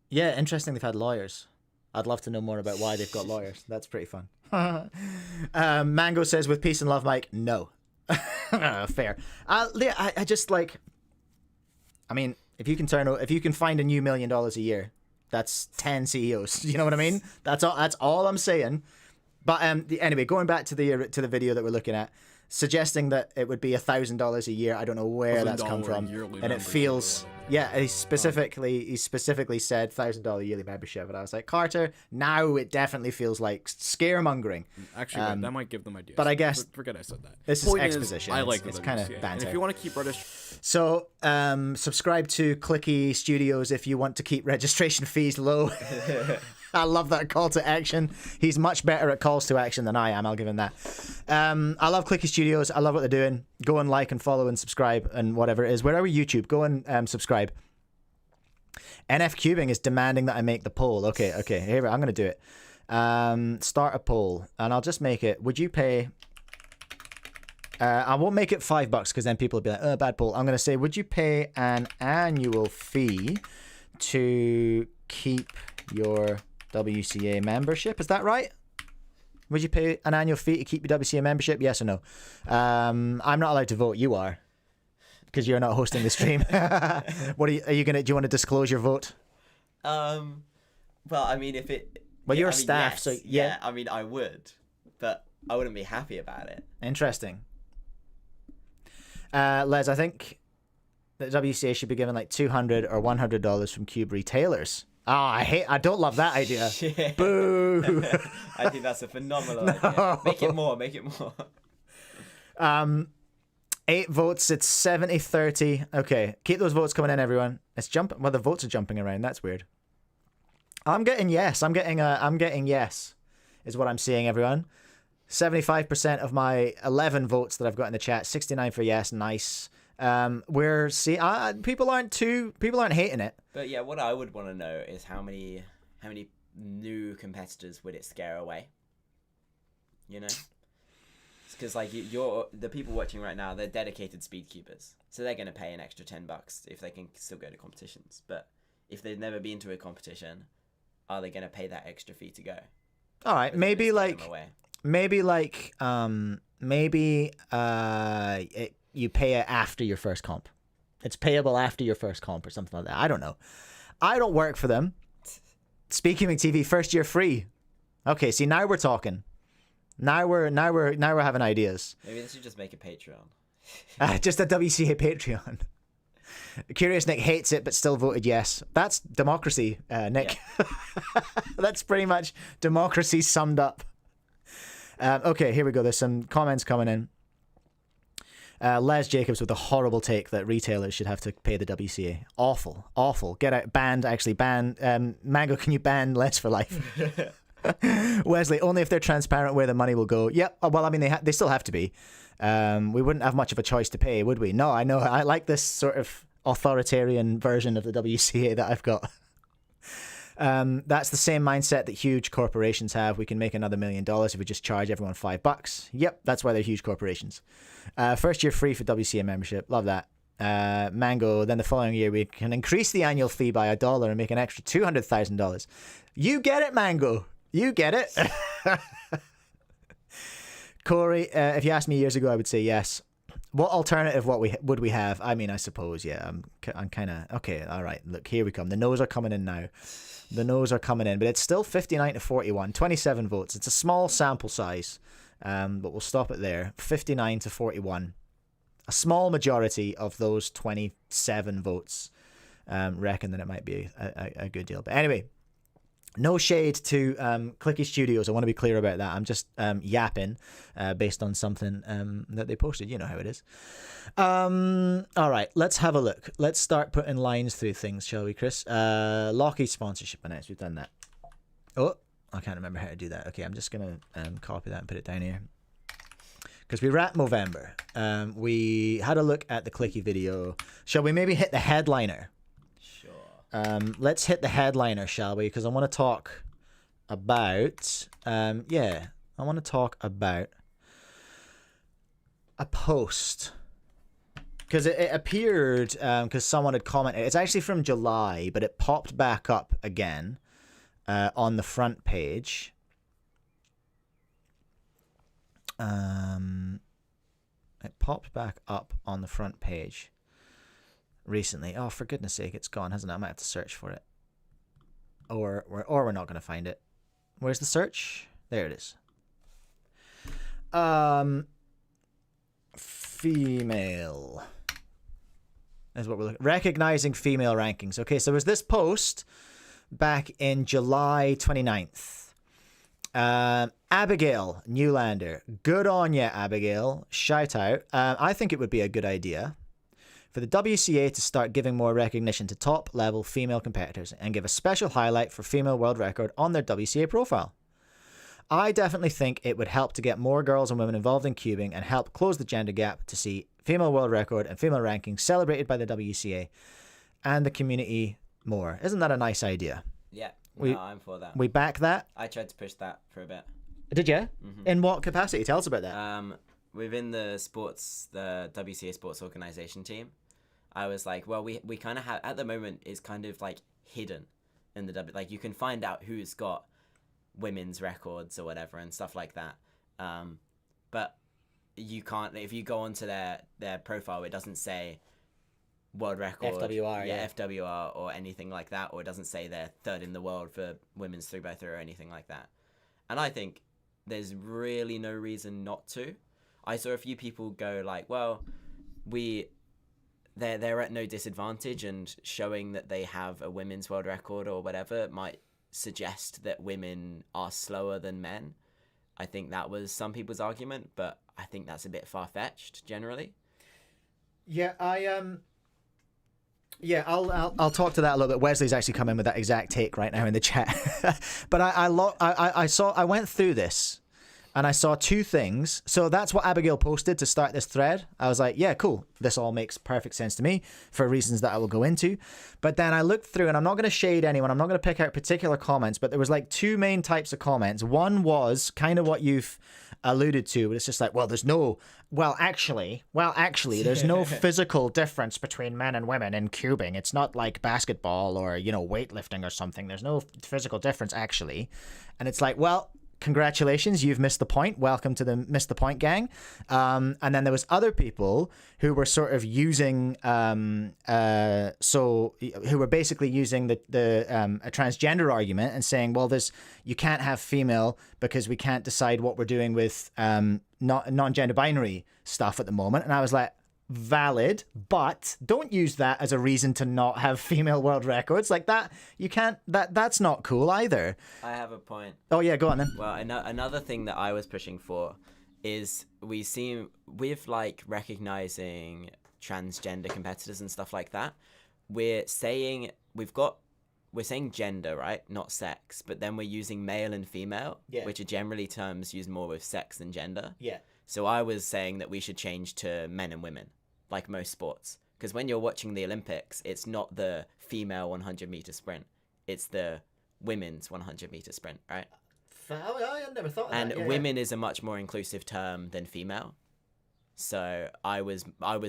Yeah, interesting they've had lawyers. I'd love to know more about why they've got lawyers. That's pretty fun. Mango says, with peace and love, Mike, no. Fair. I just like... I mean, If you can find a new $1 million a year, that's 10 CEOs. You know what I mean? That's all I'm saying. But anyway, going back to the video that we're looking at, suggesting that it would be $1,000 a year. I don't know where that's come from, and it feels he specifically said $1,000 yearly membership, and I was like, Carter, now it definitely feels like scaremongering. Actually, that might give them ideas. But I guess forget I said that. This is exposition. I like it's kind of banter. And if you want to keep So subscribe to Clicky Studios if you want to keep registration fees low. I love that call to action. He's much better at calls to action than I am. I'll give him that. I love Clicky Studios. I love what they're doing. Go and like and follow and subscribe and whatever it is. Where are we? YouTube. Go and subscribe. NF Cubing is demanding that I make the poll. Okay. Here, I'm going to do it. Start a poll. And I'll just make it. Would you pay... I won't make it $5 because then people will be like, oh, bad poll. I'm going to say, would you pay an annual fee to keep your WCA membership? Is that right? Would you pay an annual fee to keep your WCA membership? Yes or no? I'm not allowed to vote. You are, because you're not hosting the stream. What are you gonna? Do you want to disclose your vote? Well, I mean, if it. Well, you're staff, yes, so yeah. I mean, I would, but I wouldn't be happy about it. Interesting. Les, I think that WCA should be given like $200 or $100 from Cube retailers. I don't love that idea. Yeah. Boo. I think that's a phenomenal idea. Make it more. 8 votes. It's 70-30. Okay, keep those votes coming in, everyone. It's jumping. Well, the votes are jumping around. That's weird. I'm getting yes. I'm getting yes, is what I'm seeing, everyone. 75% of my 11 votes that I've got in the chat. 69 for yes. Nice. We're see people aren't hating it. But yeah, what I would want to know is how many new competitors would it scare away? You know, because like you're the people watching right now, they're dedicated speedcubers, so they're going to pay an extra $10 if they can still go to competitions. But if they've never been to a competition, are they going to pay that extra fee to go? All right, maybe you pay it after your first comp. It's payable after your first comp or something like that. I don't know. I don't work for them. Speedcubing TV, first year free. Okay, see, now we're talking. Now we're having ideas. Maybe they should just make a Patreon. Just a WCA Patreon. Curious Nick hates it but still voted yes. That's democracy, Nick. Yeah. That's pretty much democracy summed up. Okay, here we go. There's some comments coming in. Les Jacobs with a horrible take that retailers should have to pay the WCA. Awful. Get out. Ban. Mango, can you ban Les for life? Wesley, only if they're transparent where the money will go. Yep. Well, I mean, they still have to be. We wouldn't have much of a choice to pay, would we? No, I know. I like this sort of authoritarian version of the WCA that I've got. That's the same mindset that huge corporations have. We can make another $1 million if we just charge everyone $5. Yep, that's why they're huge corporations. First year free for WCA membership. Love that. Mango, then the following year we can increase the annual fee by $1 and make an extra $200,000. You get it, Mango. You get it. Corey, if you asked me years ago, I would say yes. What alternative would we have? I mean, I suppose, yeah. I'm kind of... Okay, all right. Look, here we come. The no's are coming in now. The no's are coming in. But it's still 59-41. 27 votes. It's a small sample size. But we'll stop it there. 59-41. A small majority of those 27 votes reckon that it might be a good deal. But anyway... No shade to Clicky Studios. I want to be clear about that. I'm just yapping based on something that they posted. You know how it is. All right, let's have a look. Let's start putting lines through things, shall we, Chris? Lachie sponsorship announced. We've done that. Oh, I can't remember how to do that. Okay, I'm just going to copy that and put it down here. Because we wrapped Movember. We had a look at the Clicky video. Shall we maybe hit the headliner? Let's hit the headliner, shall we? Because I want to talk about, I want to talk about a post. Because it appeared, because someone had commented. It's actually from July, but it popped back up again on the front page. It popped back up on the front page. recently. Oh, for goodness sake, it's gone, hasn't it? I might have to search for it. Or we're not going to find it. Where's the search? There it is. Female is what we're looking. Recognizing female rankings. Okay, so there was this post back in July 29th. Abigail Newlander. Good on ya, Abigail. Shout out. I think it would be a good idea for the WCA to start giving more recognition to top-level female competitors and give a special highlight for female world record on their WCA profile. I definitely think it would help to get more girls and women involved in cubing and help close the gender gap to see female world record and female rankings celebrated by the WCA and the community more. Isn't that a nice idea? Yeah, I'm for that. We back that. I tried to push that for a bit. Did you? Mm-hmm. In what capacity? Tell us about that. Within the WCA sports organization team, I was like, well, we kind of have, at the moment, it's kind of like hidden in the like you can find out who's got women's records or whatever and stuff like that. But you can't, if you go onto their profile, it doesn't say world record. FWR, yeah. FWR or anything like that, or it doesn't say they're third in the world for women's 3x3 or anything like that. And I think there's really no reason not to. I saw a few people go like, well, they're at no disadvantage, and showing that they have a women's world record or whatever might suggest that women are slower than men. I think that was some people's argument, but I think that's a bit far-fetched generally. Yeah, I'll talk to that a little bit. Wesley's actually come in with that exact take right now in the chat. But I went through this and I saw two things. So that's what Abigail posted to start this thread. I was like, yeah, cool. This all makes perfect sense to me for reasons that I will go into. But then I looked through, and I'm not going to shade anyone. I'm not going to pick out particular comments, but there was like two main types of comments. One was kind of what you've alluded to, but it's just like, actually, there's no physical difference between men and women in cubing. It's not like basketball or, weightlifting or something. There's no physical difference, actually. And it's like, well, congratulations, you've missed the point. Welcome to the Miss the Point gang. And then there was other people who were sort of using, who were basically using a transgender argument and saying, well, you can't have female because we can't decide what we're doing with non-gender binary stuff at the moment. And I was like, valid, but don't use that as a reason to not have female world records like that. You can't, that's not cool either. I have a point. Oh yeah, go on then. Well, another thing that I was pushing for is with like recognizing transgender competitors and stuff like that, we're saying gender, right? Not sex, but then we're using male and female, which are generally terms used more with sex than gender. Yeah. So I was saying that we should change to men and women, like most sports. Because when you're watching the Olympics, it's not the female 100-meter sprint. It's the women's 100-meter sprint, right? I never thought of that. And women is a much more inclusive term than female. So I was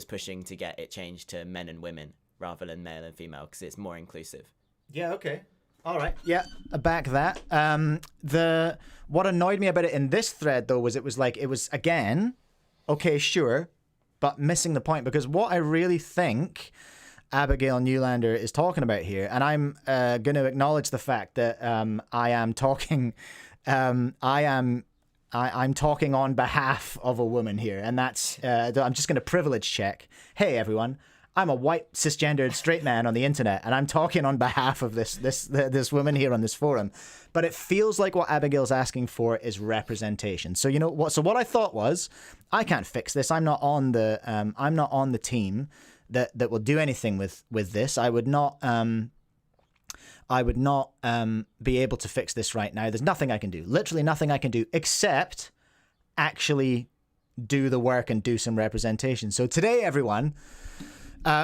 pushing to get it changed to men and women rather than male and female, because it's more inclusive. Yeah, okay. All right. Yeah, back that. What annoyed me about it in this thread, though, was it was again, okay, sure, but missing the point, because what I really think Abigail Newlander is talking about here, and I'm going to acknowledge the fact that I'm talking on behalf of a woman here, and that's I'm just going to privilege check. Hey, everyone. I'm a white cisgendered straight man on the internet, and I'm talking on behalf of this woman here on this forum. But it feels like what Abigail's asking for is representation. So you know what? So what I thought was, I can't fix this. I'm not on the team that will do anything with this. I would not be able to fix this right now. There's nothing I can do. Literally nothing I can do except actually do the work and do some representation. So today, everyone.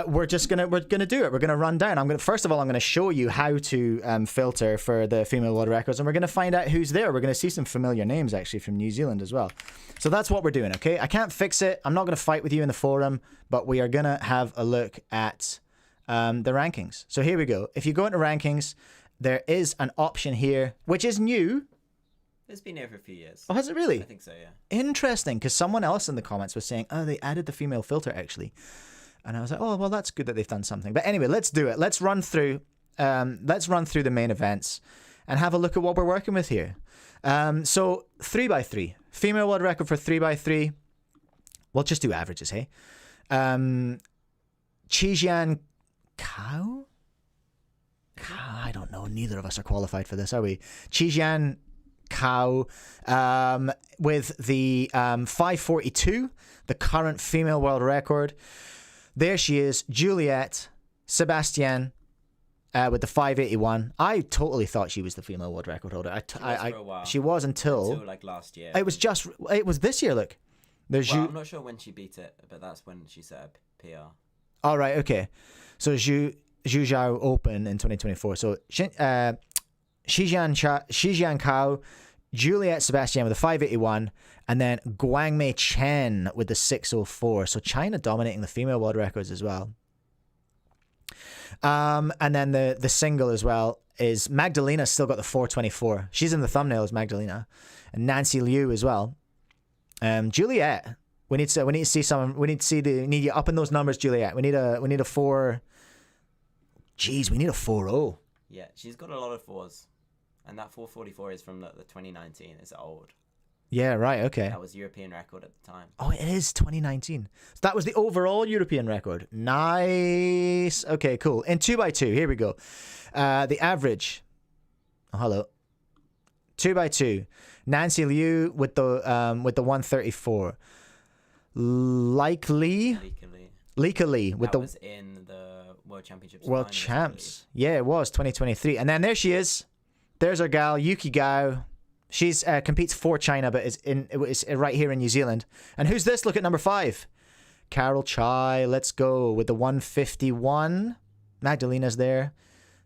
We're gonna do it. We're gonna run down. First of all, I'm gonna show you how to filter for the female world records, and we're gonna find out who's there. We're gonna see some familiar names actually from New Zealand as well. So that's what we're doing. Okay, I can't fix it. I'm not gonna fight with you in the forum, but we are gonna have a look at the rankings. So here we go. If you go into rankings, there is an option here which is new. It's been here for a few years. Oh, has it really? I think so. Yeah. Interesting, because someone else in the comments was saying, oh, they added the female filter actually. And I was like, oh, well, that's good that they've done something. But anyway, let's do it. Let's run through the main events and have a look at what we're working with here. So 3x3. Female world record for 3x3. We'll just do averages, hey? Chijian Kao? I don't know. Neither of us are qualified for this, are we? Chijian Kao with the 542, the current female world record. There she is, Juliette Sebastian with the 581. I totally thought she was the female world record holder. She was until like last year. It was this year. Look, I'm not sure when she beat it, but that's when she set a PR. All right, okay. So Zhuzhou Open in 2024. So Shijian Kao, Juliette Sebastian with the 581, and then Guangmei Chen with the 604. So China dominating the female world records as well. And then the single as well is Magdalena still got the 424. She's in the thumbnail as Magdalena, and Nancy Liu as well. Juliette, we need to see someone. We need to see we need you up in those numbers, Juliette. We need a 4. Jeez, we need a 4-0. Yeah, she's got a lot of 4s, and that 444 is from the 2019. It's old. Yeah, right. Okay. That was European record at the time. Oh, it is 2019. So that was the overall European record. Nice. Okay, cool. In 2x2, here we go. The average. Oh, hello. 2x2. Nancy Liu with the 134. Lachie with that was in the World Championships. World Champs. Yeah, it was 2023. And then there she is. There's our gal, Yuki Gao. She's competes for China, but is right here in New Zealand. And who's this? Look at number 5. Carol Chai. Let's go with the 151. Magdalena's there.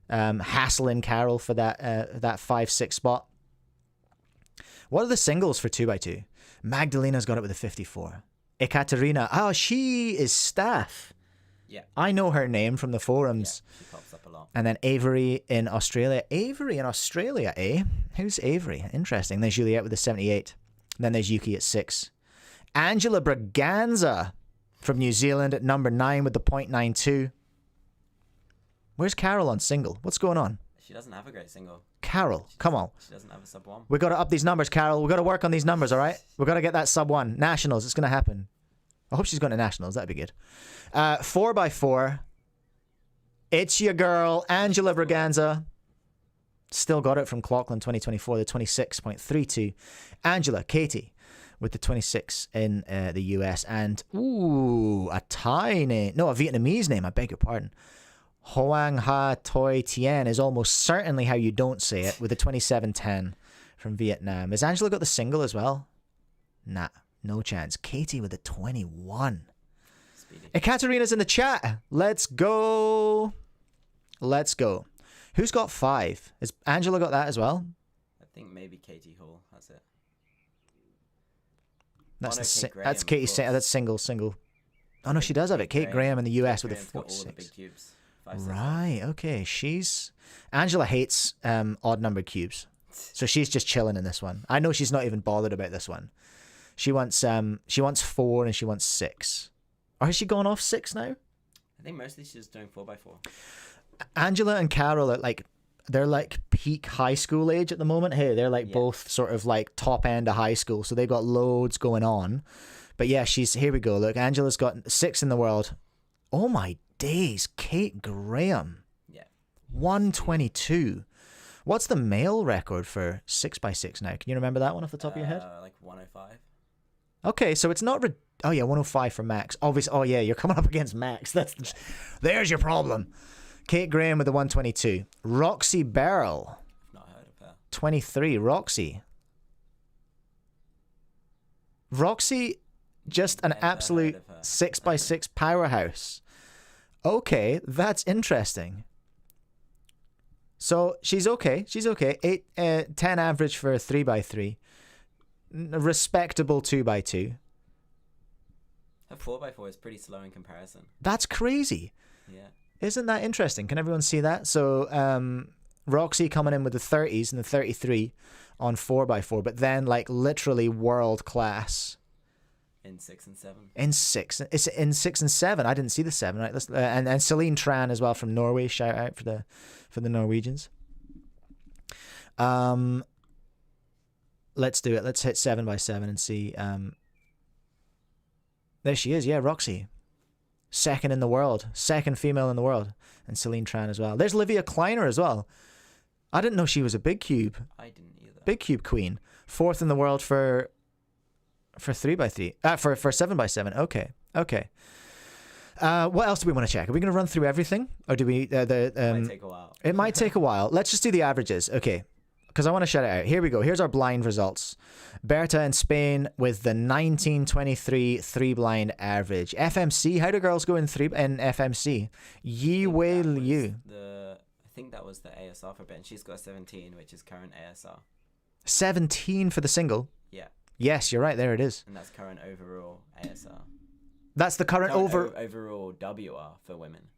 Hassling Carol for that 5-6 spot. What are the singles for 2x2? Magdalena's got it with a 54. Ekaterina. Oh, she is staff. Yeah. I know her name from the forums. Yeah, she pops up a lot. And then Avery in Australia. Avery in Australia, eh? Who's Avery? Interesting. There's Juliette with the 78. And then there's Yuki at 6. Angela Braganza from New Zealand at number 9 with the .92. Where's Carol on single? What's going on? She doesn't have a great single. Come on. She doesn't have a sub 1. We got to up these numbers, Carol. We got to work on these numbers, all right? We got to get that sub 1. Nationals, it's going to happen. I hope she's going to nationals. That'd be good. 4x4. It's your girl, Angela Braganza. Still got it from Clockland 2024, the 26.32. Angela, Katie, with the 26 in the US. And, ooh, a Vietnamese name. I beg your pardon. Hoang Ha Toi Tien is almost certainly how you don't say it, with the 27.10 from Vietnam. Has Angela got the single as well? Nah, no chance. Katie with the 21. Ekaterina's in the chat. Let's go. Who's got 5? Has Angela got that as well? I think maybe Katie Hall has it. That's Katie. That's single. Oh no, she does have it. Kate Graham in the US with the 4-6. Right. Okay. Angela hates odd numbered cubes, so she's just chilling in this one. I know she's not even bothered about this one. She wants 4 and she wants 6. Or has she gone off 6 now? I think mostly she's doing 4x4. Angela and Carol are they're like peak high school age at the moment. Hey, they're both sort of like top end of high school, so they've got loads going on. But yeah, here we go. Look, Angela's got 6 in the world. Oh my days, Kate Graham. Yeah. 122. What's the male record for 6x6 now? Can you remember that one off the top of your head? Like 105. Okay, so it's not... 105 for Max. Obviously, oh yeah, you're coming up against Max. There's your problem. Kate Graham with the 122. Roxy Beryl. Not heard of her. 23. Roxy, just an absolute 6x6 powerhouse. Okay, that's interesting. So she's okay. 10 average for a 3x3. Respectable 2x2. Her 4x4 is pretty slow in comparison. That's crazy. Yeah. Isn't that interesting? Can everyone see that? So Roxy coming in with the 30s and the 33 on 4x4, but then like literally world class In 6 and 7. In 6. It's in 6 and 7. I didn't see the 7. Right. Let's and Celine Tran as well from Norway. Shout out for the Norwegians. Let's do it. Let's hit 7x7 and see. There she is. Yeah, Roxy. Second in the world. Second female in the world. And Celine Tran as well. There's Livia Kleiner as well. I didn't know she was a big cube. I didn't either. Big cube queen. Fourth in the world for 3x3. For 7x7. Okay. What else do we want to check? Are we going to run through everything? Or do we... It might take a while. It might take a while. Let's just do the averages. Okay. Because I want to shout it out. Here we go. Here's our blind results. Berta in Spain with the 1923 3-blind average. FMC. How do girls go in FMC? Yi Wei Liu. I think that was the ASR for Ben. She's got 17, which is current ASR. 17 for the single? Yeah. Yes, you're right. There it is. And that's current overall ASR. That's the current overall WR for women.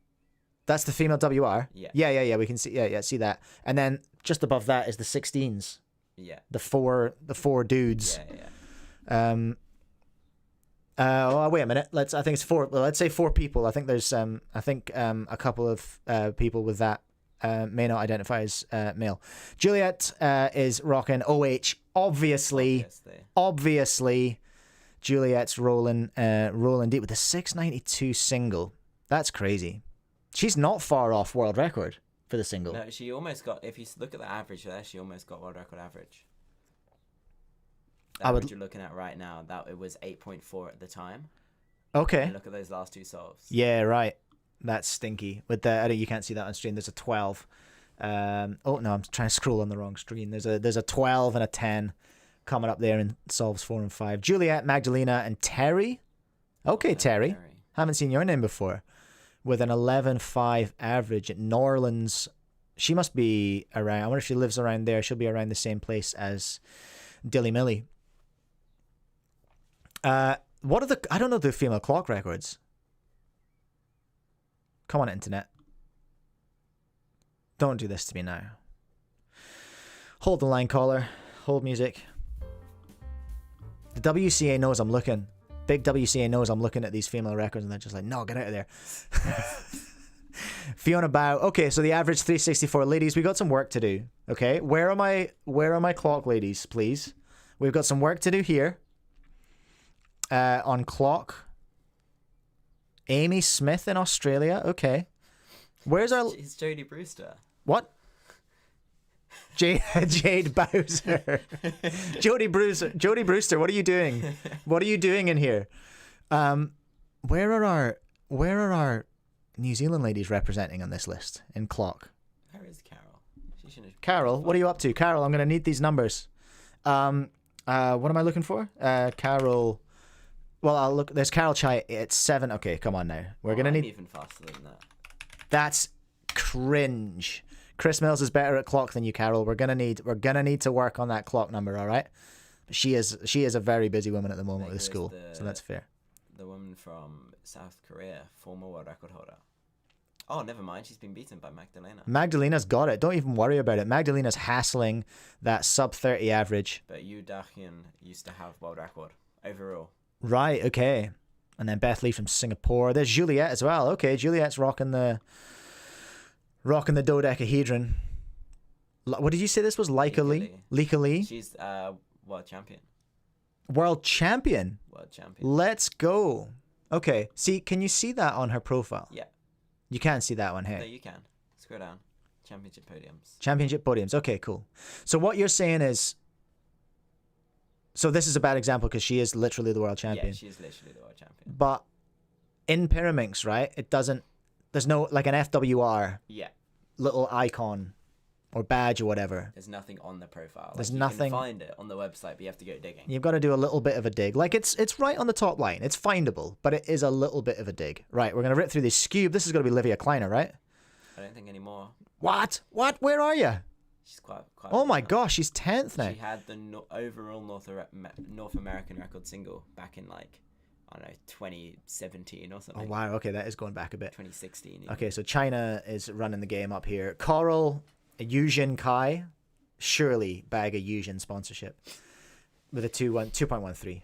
That's the female WR? Yeah. Yeah. We can see. Yeah, see that. And then just above that is the 16s. Yeah. The four dudes. Yeah. Wait a minute. I think it's 4. Well, let's say 4 people. I think there's a couple of people with that may not identify as male. Juliet is rocking OH. Obviously. Juliet's rolling deep with a 692 single. That's crazy. She's not far off world record for the single. No, she almost got. If you look at the average there, she almost got world record average. The average you're looking at right now, that it was 8.4 at the time. Okay. And look at those last 2 solves. Yeah, right. That's stinky. With the you can't see that on stream. There's a 12. Oh no, I'm trying to scroll on the wrong screen. There's a 12 and a 10 coming up there in solves 4 and 5. Juliet, Magdalena, and Terry. Okay, Terry. Haven't seen your name before. With an 11.5 average at New Orleans. She must be around. I wonder if she lives around there. She'll be around the same place as Dilly Millie. What are the... I don't know the female clock records. Come on, internet. Don't do this to me now. Hold the line, caller. Hold music. The WCA knows I'm looking. Big WCA knows I'm looking at these female records and they're just like, no, get out of there. Fiona Bow. Okay, so the average 364. Ladies, we got some work to do. Okay, where are my clock ladies, please? We've got some work to do here. On clock. Amy Smith in Australia. Okay. Where's our... It's Jodie Brewster. What? Jade Bowser. Jodie Brewster, what are you doing? What are you doing in here? Where are our New Zealand ladies representing on this list in clock? Where is Carol? Carol, what are you up to? Carol, I'm going to need these numbers. What am I looking for? Carol. Well, I'll look. There's Carol Chai at 7. Okay, come on now. We're going to need... even faster than that. That's cringe. Chris Mills is better at clock than you, Carol. We're gonna need to work on that clock number, all right? She is a very busy woman at the moment with the school, so that's fair. The woman from South Korea, former world record holder. Oh, never mind. She's been beaten by Magdalena. Magdalena's got it. Don't even worry about it. Magdalena's hassling that sub 30 average. But Yu Dahyun used to have world record overall. Right. Okay. And then Beth Lee from Singapore. There's Juliet as well. Okay, Juliet's rocking the dodecahedron. What did you say this was? Lika Lee? She's world champion. World champion? World champion. Let's go. Okay. See, can you see that on her profile? Yeah. You can't see that one, hey? No, you can. Scroll down. Championship podiums. Championship podiums. Okay, cool. So what you're saying is... So this is a bad example because she is literally the world champion. Yeah, she is literally the world champion. But in Pyraminx, right, it doesn't... There's no, like an FWR little icon or badge or whatever. There's nothing on the profile. There's You nothing. can find it on the website, but you have to go digging. You've got to do a little bit of a dig. Like it's right on the top line. It's findable, but it is a little bit of a dig. Right, we're going to rip through this Cube. This is going to be Livia Kleiner, right? I don't think anymore. What? Where are you? She's quite oh my gosh, she's 10th now. She had the overall North American record single back in like... I don't know, 2017 or something. Oh, wow. Okay, that is going back a bit. 2016. Even. Okay, so China is running the game up here. Coral, Yujin Kai, surely bag a Yujin sponsorship with a 2.13.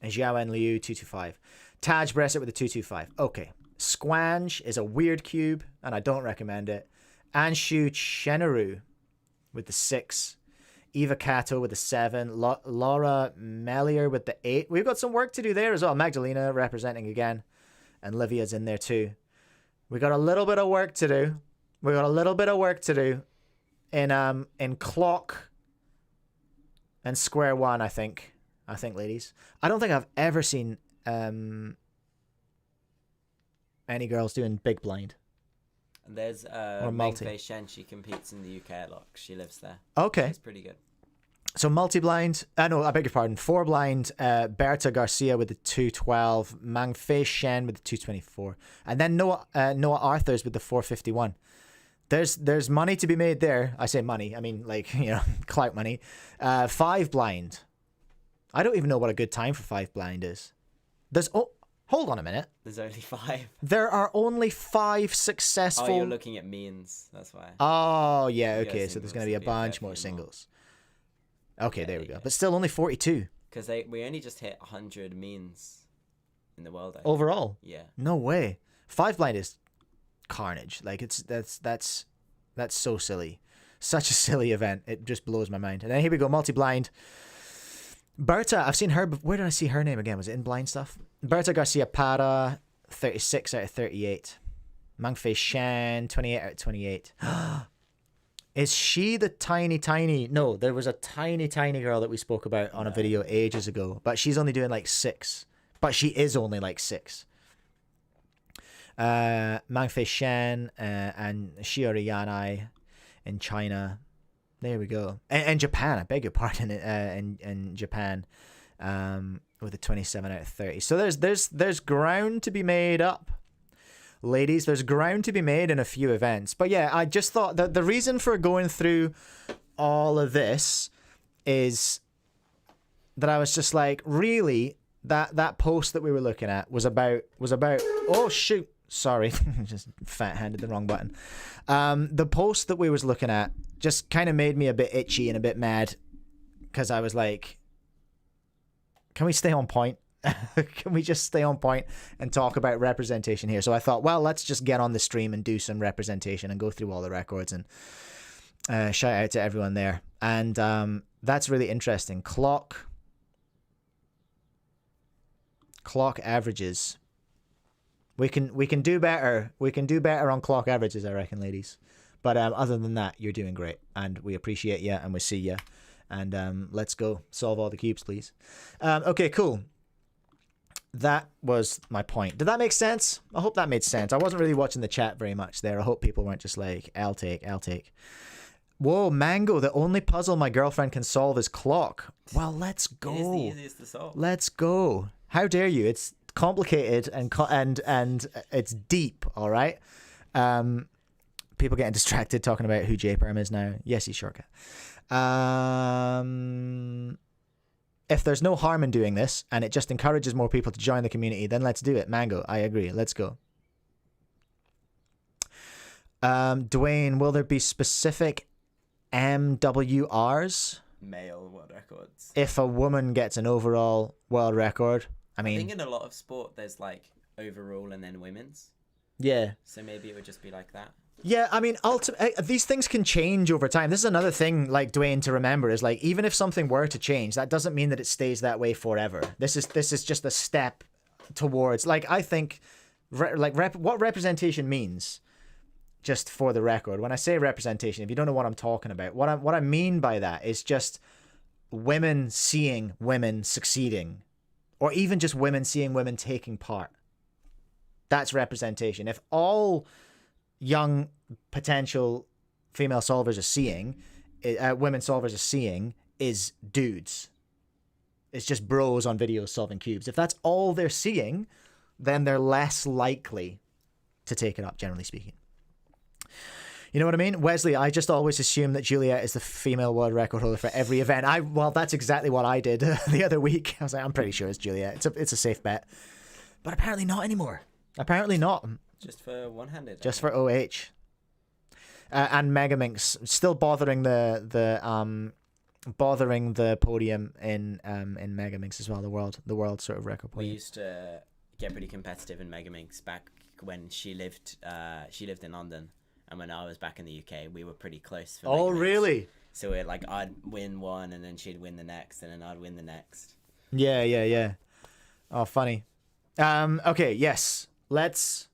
And Xiaowen Liu 225. Taj Bresset with the 225. Okay. Squanch is a weird cube, and I don't recommend it. Anshu Chenaru with the 6. Eva Cato with the 7. Laura Mellier with the 8. We've got some work to do there as well. Magdalena representing again. And Livia's in there too. We got a little bit of work to do. In clock and square one, I think, ladies. I don't think I've ever seen any girls doing big blind. And there's or Meng multi. Fei Shen. She competes in the UK a lot. She lives there. Okay. It's pretty good. So multi-blind, no, I beg your pardon, 4-blind, Berta Garcia with the 212, Mang Fei Shen with the 224, and then Noah Arthurs with the 451. There's money to be made there. I say money, I mean like, clout money. 5-blind. I don't even know what a good time for 5-blind is. Hold on a minute. There's only 5. There are only 5 successful. Oh, you're looking at means. That's why. Oh, yeah, okay. So Singles, there's going to be a bunch more singles. Okay, Yeah, there we go. But still only 42. Because we only just hit 100 means in the world. Overall? Yeah. No way. 5-blind is carnage. Like that's so silly. Such a silly event. It just blows my mind. And then here we go, multi-blind. Berta, I've seen her. Where did I see her name again? Was it in blind stuff? Berta Garcia Para, 36 out of 38. Mang Fei Shan, 28 out of 28. Is she the tiny? No, there was a tiny girl that we spoke about on a video ages ago, but she's only doing like 6. But she is only like 6. Mang Fei Shan and Shiori Yanai in China. There we go. And Japan, I beg your pardon, in Japan, with a 27 out of 30. So there's ground to be made up. Ladies, there's ground to be made in a few events. But yeah, I just thought that the reason for going through all of this is that I was just like, really, that post that we were looking at was about oh shoot, sorry, just fat-handed the wrong button. The post that we was looking at just kind of made me a bit itchy and a bit mad because I was like, can we stay on point? Can we just stay on point and talk about representation here? So I thought, well, let's just get on the stream and do some representation and go through all the records and shout out to everyone there. And that's really interesting. Clock averages. We can do better. We can do better on clock averages, I reckon, ladies. But other than that, you're doing great, and we appreciate you, and we see you. And let's go solve all the cubes, please. Okay, cool. That was my point. Did that make sense? I hope that made sense. I wasn't really watching the chat very much there. I hope people weren't just like, I'll take. Whoa, Mango, the only puzzle my girlfriend can solve is clock. Well, let's go. It is the easiest to solve. Let's go. How dare you? It's complicated and it's deep, all right? People getting distracted talking about who J-Perm is now. Yes, he's shortcut. If there's no harm in doing this and it just encourages more people to join the community, then let's do it. Mango, I agree. Let's go. Dwayne, will there be specific MWRs? Male world records. If a woman gets an overall world record, I think in a lot of sport there's like overall and then women's. Yeah. So maybe it would just be like that. Yeah, I mean, these things can change over time. This is another thing, like, Dwayne, to remember is, like, even if something were to change, that doesn't mean that it stays that way forever. This is just a step towards, like, I think, what representation means, just for the record. When I say representation, if you don't know what I'm talking about, what I mean by that is just women seeing women succeeding, or even just women seeing women taking part. That's representation. If all young potential female solvers are seeing, women solvers are seeing, is dudes. It's just bros on videos solving cubes. If that's all they're seeing, then they're less likely to take it up, generally speaking. You know what I mean? Wesley, I just always assume that Juliet is the female world record holder for every event. Well, that's exactly what I did the other week. I was like, I'm pretty sure it's Juliet. It's a safe bet. But apparently not anymore. Apparently not. Just for one-handed. Just for OH. And Megaminx still bothering the bothering the podium in Megaminx as well. The world sort of record We podium. used to get pretty competitive in Megaminx back when she lived in London, and when I was back in the UK, we were pretty close. For Oh, Megaminx. really? So we're like, I'd win one, and then she'd win the next, and then I'd win the next. Yeah. Oh, funny. Okay, yes. Let's.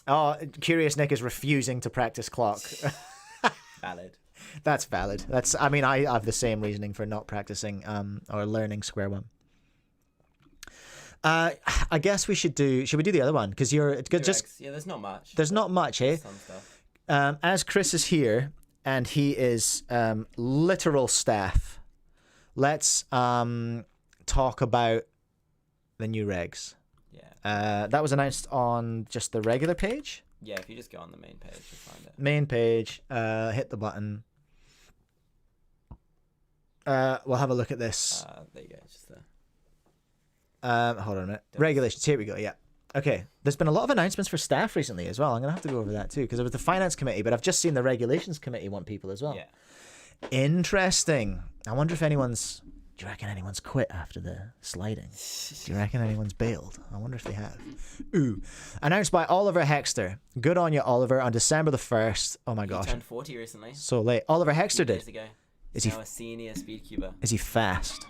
Oh, Curious Nick is refusing to practice clock. Valid. That's valid. I mean, I have the same reasoning for not practicing or learning square one. I guess should we do the other one? Because you're good. Yeah, there's not much. There's not much, eh? Some stuff. As Chris is here and he is literal staff, let's talk about the new regs. Yeah. That was announced on just the regular page. Yeah, if you just go on the main page, you'll find it. Main page. Hit the button. We'll have a look at this. There you go. Just there. Hold on a minute. Regulations. Here we go. Yeah. Okay. There's been a lot of announcements for staff recently as well. I'm gonna have to go over that too because it was the finance committee, but I've just seen the regulations committee want people as well. Yeah. Interesting. I wonder if anyone's. Do you reckon anyone's quit after the sliding? Do you reckon anyone's bailed? I wonder if they have. Ooh. Announced by Oliver Hexter. Good on you, Oliver. On December the 1st. Oh my gosh. He turned 40 recently. So late. Oliver Hexter did. Years ago. Is He's he now a senior speedcuber. Is he fast?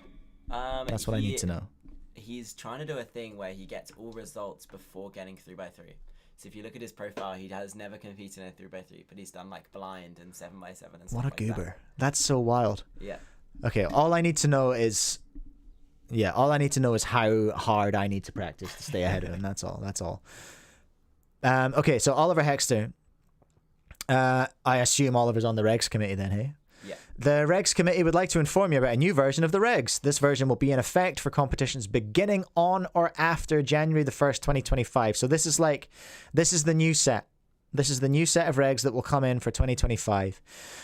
That's what I need to know. He's trying to do a thing where he gets all results before getting 3x3. So if you look at his profile, he has never competed in a 3x3, but he's done like blind and 7x7 and stuff like that. What a goober. That's so wild. Yeah. Okay, all I need to know is how hard I need to practice to stay ahead of him. That's all. Okay, so Oliver Hexter. I assume Oliver's on the regs committee then, hey? Yeah. The regs committee would like to inform you about a new version of the regs. This version will be in effect for competitions beginning on or after January the 1st, 2025. So this is the new set. This is the new set of regs that will come in for 2025.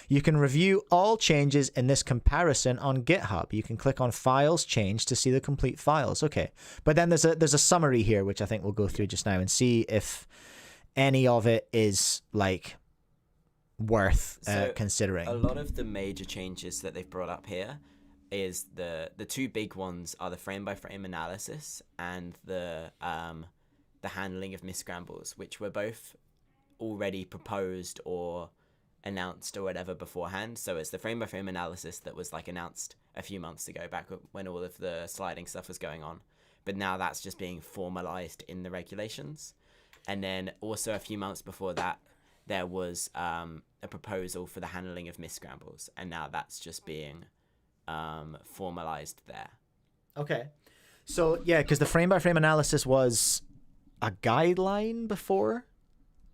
You can review all changes in this comparison on GitHub. You can click on Files Change to see the complete files. Okay. But then there's a summary here, which I think we'll go through just now and see if any of it is like worth considering. A lot of the major changes that they've brought up here is the two big ones are the frame-by-frame analysis and the handling of misscrambles, which were both already proposed or announced or whatever beforehand. So it's the frame-by-frame analysis that was like announced a few months ago, back when all of the sliding stuff was going on, but now that's just being formalized in the regulations. And then also a few months before that, there was a proposal for the handling of misscrambles, and now that's just being formalized there. Okay. So yeah, because the frame-by-frame analysis was a guideline before.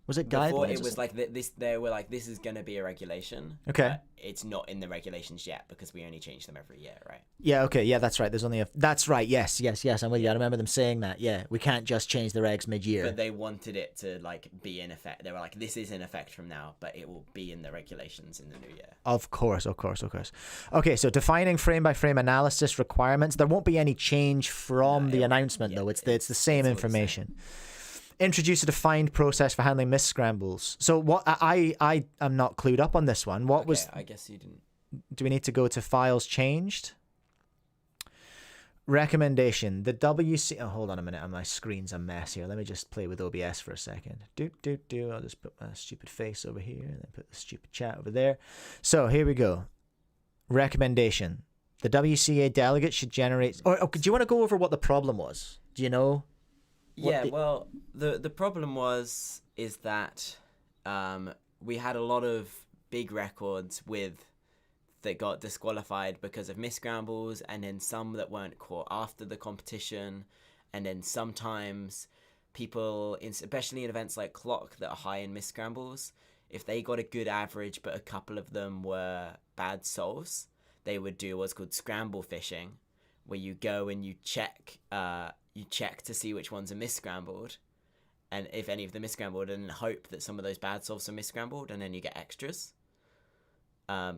Was it guidelines? Before it was like this. They were like, this is going to be a regulation. Okay. But it's not in the regulations yet because we only change them every year, right? Yeah. Okay. Yeah, that's right. There's only that's right. Yes. I'm with you. I remember them saying that. Yeah, we can't just change the regs mid-year. But they wanted it to like be in effect. They were like, this is in effect from now, but it will be in the regulations in the new year. Of course. Okay. So defining frame-by-frame analysis requirements. There won't be any change from the announcement though. It's the same information. Introduce a defined process for handling misscrambles. So what I am not clued up on this one. What was? I guess you didn't. Do we need to go to files changed? Recommendation. The WC. Oh, hold on a minute. My screen's a mess here. Let me just play with OBS for a second. I'll just put my stupid face over here and then put the stupid chat over there. So here we go. Recommendation. The WCA delegate should generate. Do you want to go over what the problem was? Do you know? Well, the problem is that we had a lot of big records that got disqualified because of misscrambles, and then some that weren't caught after the competition, and then sometimes people, especially in events like Clock that are high in misscrambles, if they got a good average but a couple of them were bad solves, they would do what's called scramble fishing, where you go and you check to see which ones are misscrambled, and if any of them misscrambled, and hope that some of those bad solves are misscrambled, and then you get extras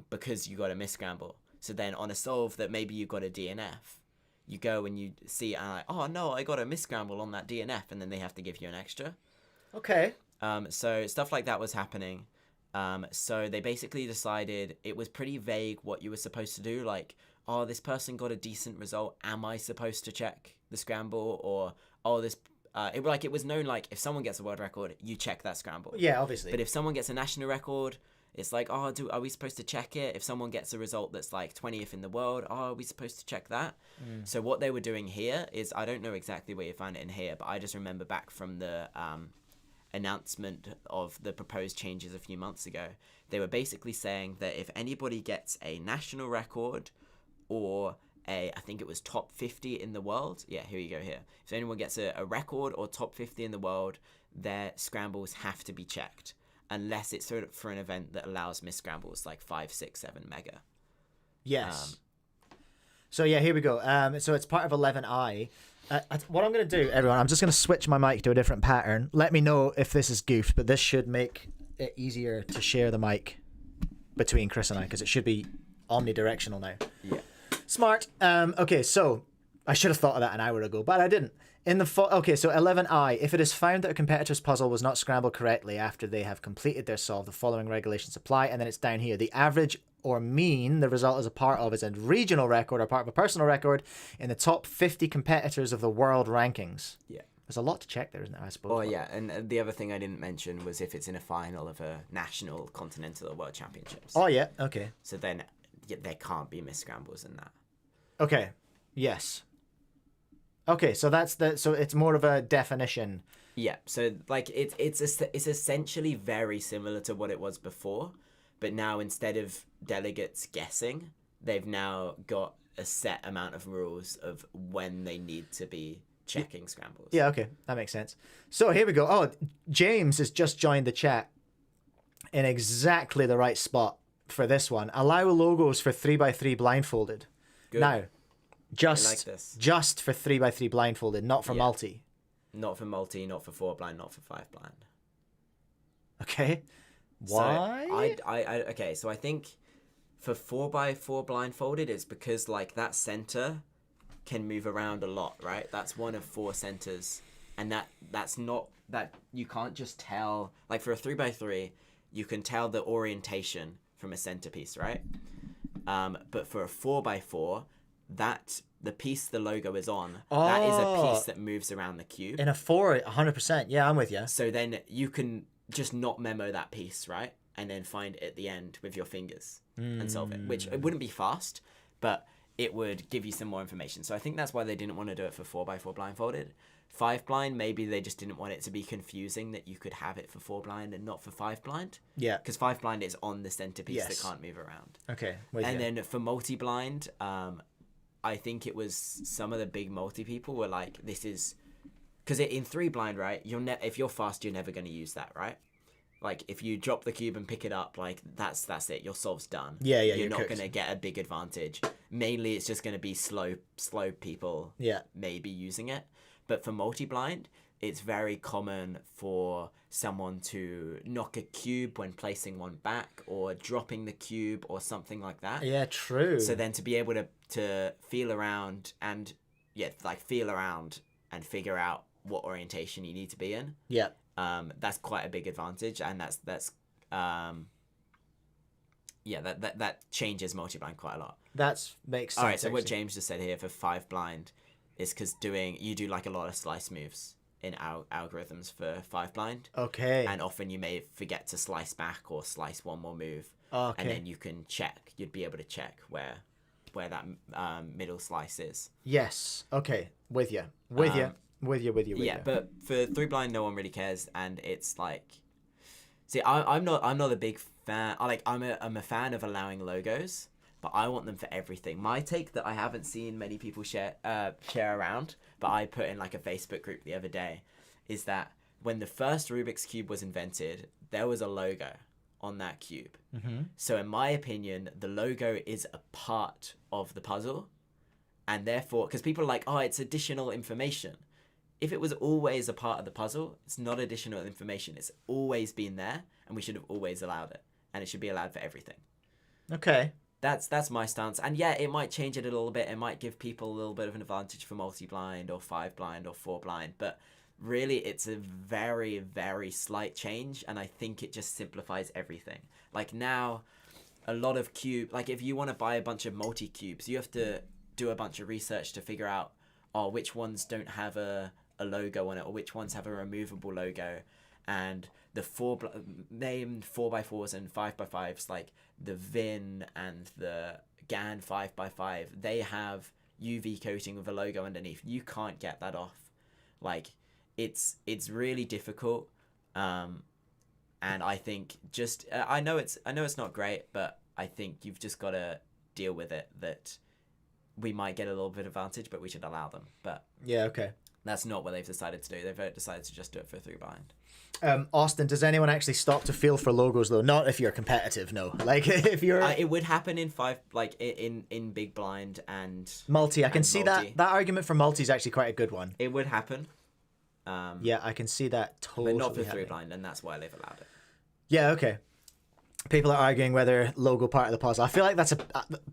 because you got a misscramble. So then on a solve that maybe you got a DNF, you go and you see, oh no, I got a misscramble on that DNF, and then they have to give you an extra. Okay. So stuff like that was happening. So they basically decided it was pretty vague what you were supposed to do. Like, oh, this person got a decent result. Am I supposed to check the scramble? Or, oh, this... it was known, like, if someone gets a world record, you check that scramble. Yeah, obviously. But if someone gets a national record, it's like, oh, are we supposed to check it? If someone gets a result that's like 20th in the world, oh, are we supposed to check that? So what they were doing here is, I don't know exactly where you found it in here, but I just remember back from the announcement of the proposed changes a few months ago, they were basically saying that if anybody gets a national record or I think it was top 50 in the world. Yeah, here you go here. If anyone gets a record or top 50 in the world, their scrambles have to be checked. Unless it's sort of for an event that allows missed scrambles like 5, 6, 7 mega. Yes. So yeah, here we go. So it's part of 11i. What I'm going to do, everyone, I'm just going to switch my mic to a different pattern. Let me know if this is goofed, but this should make it easier to share the mic between Chris and I, because it should be omnidirectional now. Yeah. Smart. Okay, so I should have thought of that an hour ago, but I didn't. Okay, so 11i, if it is found that a competitor's puzzle was not scrambled correctly after they have completed their solve, the following regulations apply, and then it's down here. The average or mean the result is a part of is a regional record or part of a personal record in the top 50 competitors of the world rankings. Yeah. There's a lot to check there, isn't there, I suppose? Oh, yeah, and the other thing I didn't mention was if it's in a final of a national, continental, or world championships. Oh, yeah, okay. So then there can't be missed scrambles in that. Okay, yes. Okay, so so it's more of a definition. Yeah, so like it's essentially very similar to what it was before, but now instead of delegates guessing, they've now got a set amount of rules of when they need to be checking scrambles. Yeah, okay, that makes sense. So here we go. Oh, James has just joined the chat in exactly the right spot for this one. Allow logos for 3x3 blindfolded. Good. Now, just for 3x3 blindfolded, not for multi. Not for multi, not for 4 blind, not for 5 blind. Okay. Why? So okay, so I think for 4x4 blindfolded, it's because like that center can move around a lot, right? That's one of 4 centers, and that's not that you can't just tell. Like for a 3x3, you can tell the orientation from a centerpiece, right? But for a 4x4, that the piece the logo is on, that is a piece that moves around the cube. In a 4, 100%. Yeah, I'm with you. So then you can just not memo that piece, right? And then find it at the end with your fingers and solve it, which it wouldn't be fast, but it would give you some more information. So I think that's why they didn't want to do it for 4x4 blindfolded. 5 blind, maybe they just didn't want it to be confusing that you could have it for 4 blind and not for 5 blind. Yeah. Because 5 blind is on the centerpiece that can't move around. Okay. Then for multi-blind, I think it was some of the big multi people were like, this is... Because in 3 blind, right, if you're fast, you're never going to use that, right? Like, if you drop the cube and pick it up, like, that's it. Your solve's done. Yeah, You're not going to get a big advantage. Mainly, it's just going to be slow people maybe using it. But for multi-blind, it's very common for someone to knock a cube when placing one back or dropping the cube or something like that. Yeah, true. So then to be able to feel around and figure out what orientation you need to be in. Yeah. That's quite a big advantage, and that changes multi-blind quite a lot. That makes sense. All right, so what James just said here for 5 blind is because you do like a lot of slice moves in algorithms for 5 blind. Okay. And often you may forget to slice back or slice one more move. Okay. And then you can check. You'd be able to check where that middle slice is. Yes. Okay. With you. Yeah, but for 3 blind, no one really cares, and it's like, see, I'm not a big fan. I'm a fan of allowing logos, but I want them for everything. My take that I haven't seen many people share around, but I put in like a Facebook group the other day, is that when the first Rubik's Cube was invented, there was a logo on that cube. Mm-hmm. So in my opinion, the logo is a part of the puzzle, and therefore, because people are like, oh, it's additional information. If it was always a part of the puzzle, it's not additional information. It's always been there, and we should have always allowed it, and it should be allowed for everything. Okay. That's my stance. And yeah, it might change it a little bit. It might give people a little bit of an advantage for multi-blind or 5 blind or 4 blind, but really it's a very, very slight change, and I think it just simplifies everything. Like now, a lot of like if you want to buy a bunch of multi-cubes, you have to do a bunch of research to figure out, which ones don't have a logo on it, or which ones have a removable logo. And the named 4x4s and 5x5s, like the VIN and the GAN 5x5, they have UV coating with a logo underneath. You can't get that off. Like it's really difficult. And I think just I know it's not great, but I think you've just got to deal with it, that we might get a little bit of advantage, but we should allow them. But yeah, okay. That's not what they've decided to do. They've decided to just do it for 3 blind. Austin, does anyone actually stop to feel for logos though? Not if you're competitive, no. Like if you're, it would happen in 5, like in big blind and multi. I can see multi. that argument for multi is actually quite a good one. It would happen. Yeah, I can see that totally. But not for 3 happening. blind, and that's why they've allowed it. Yeah, okay. People are arguing whether logo part of the puzzle. I feel like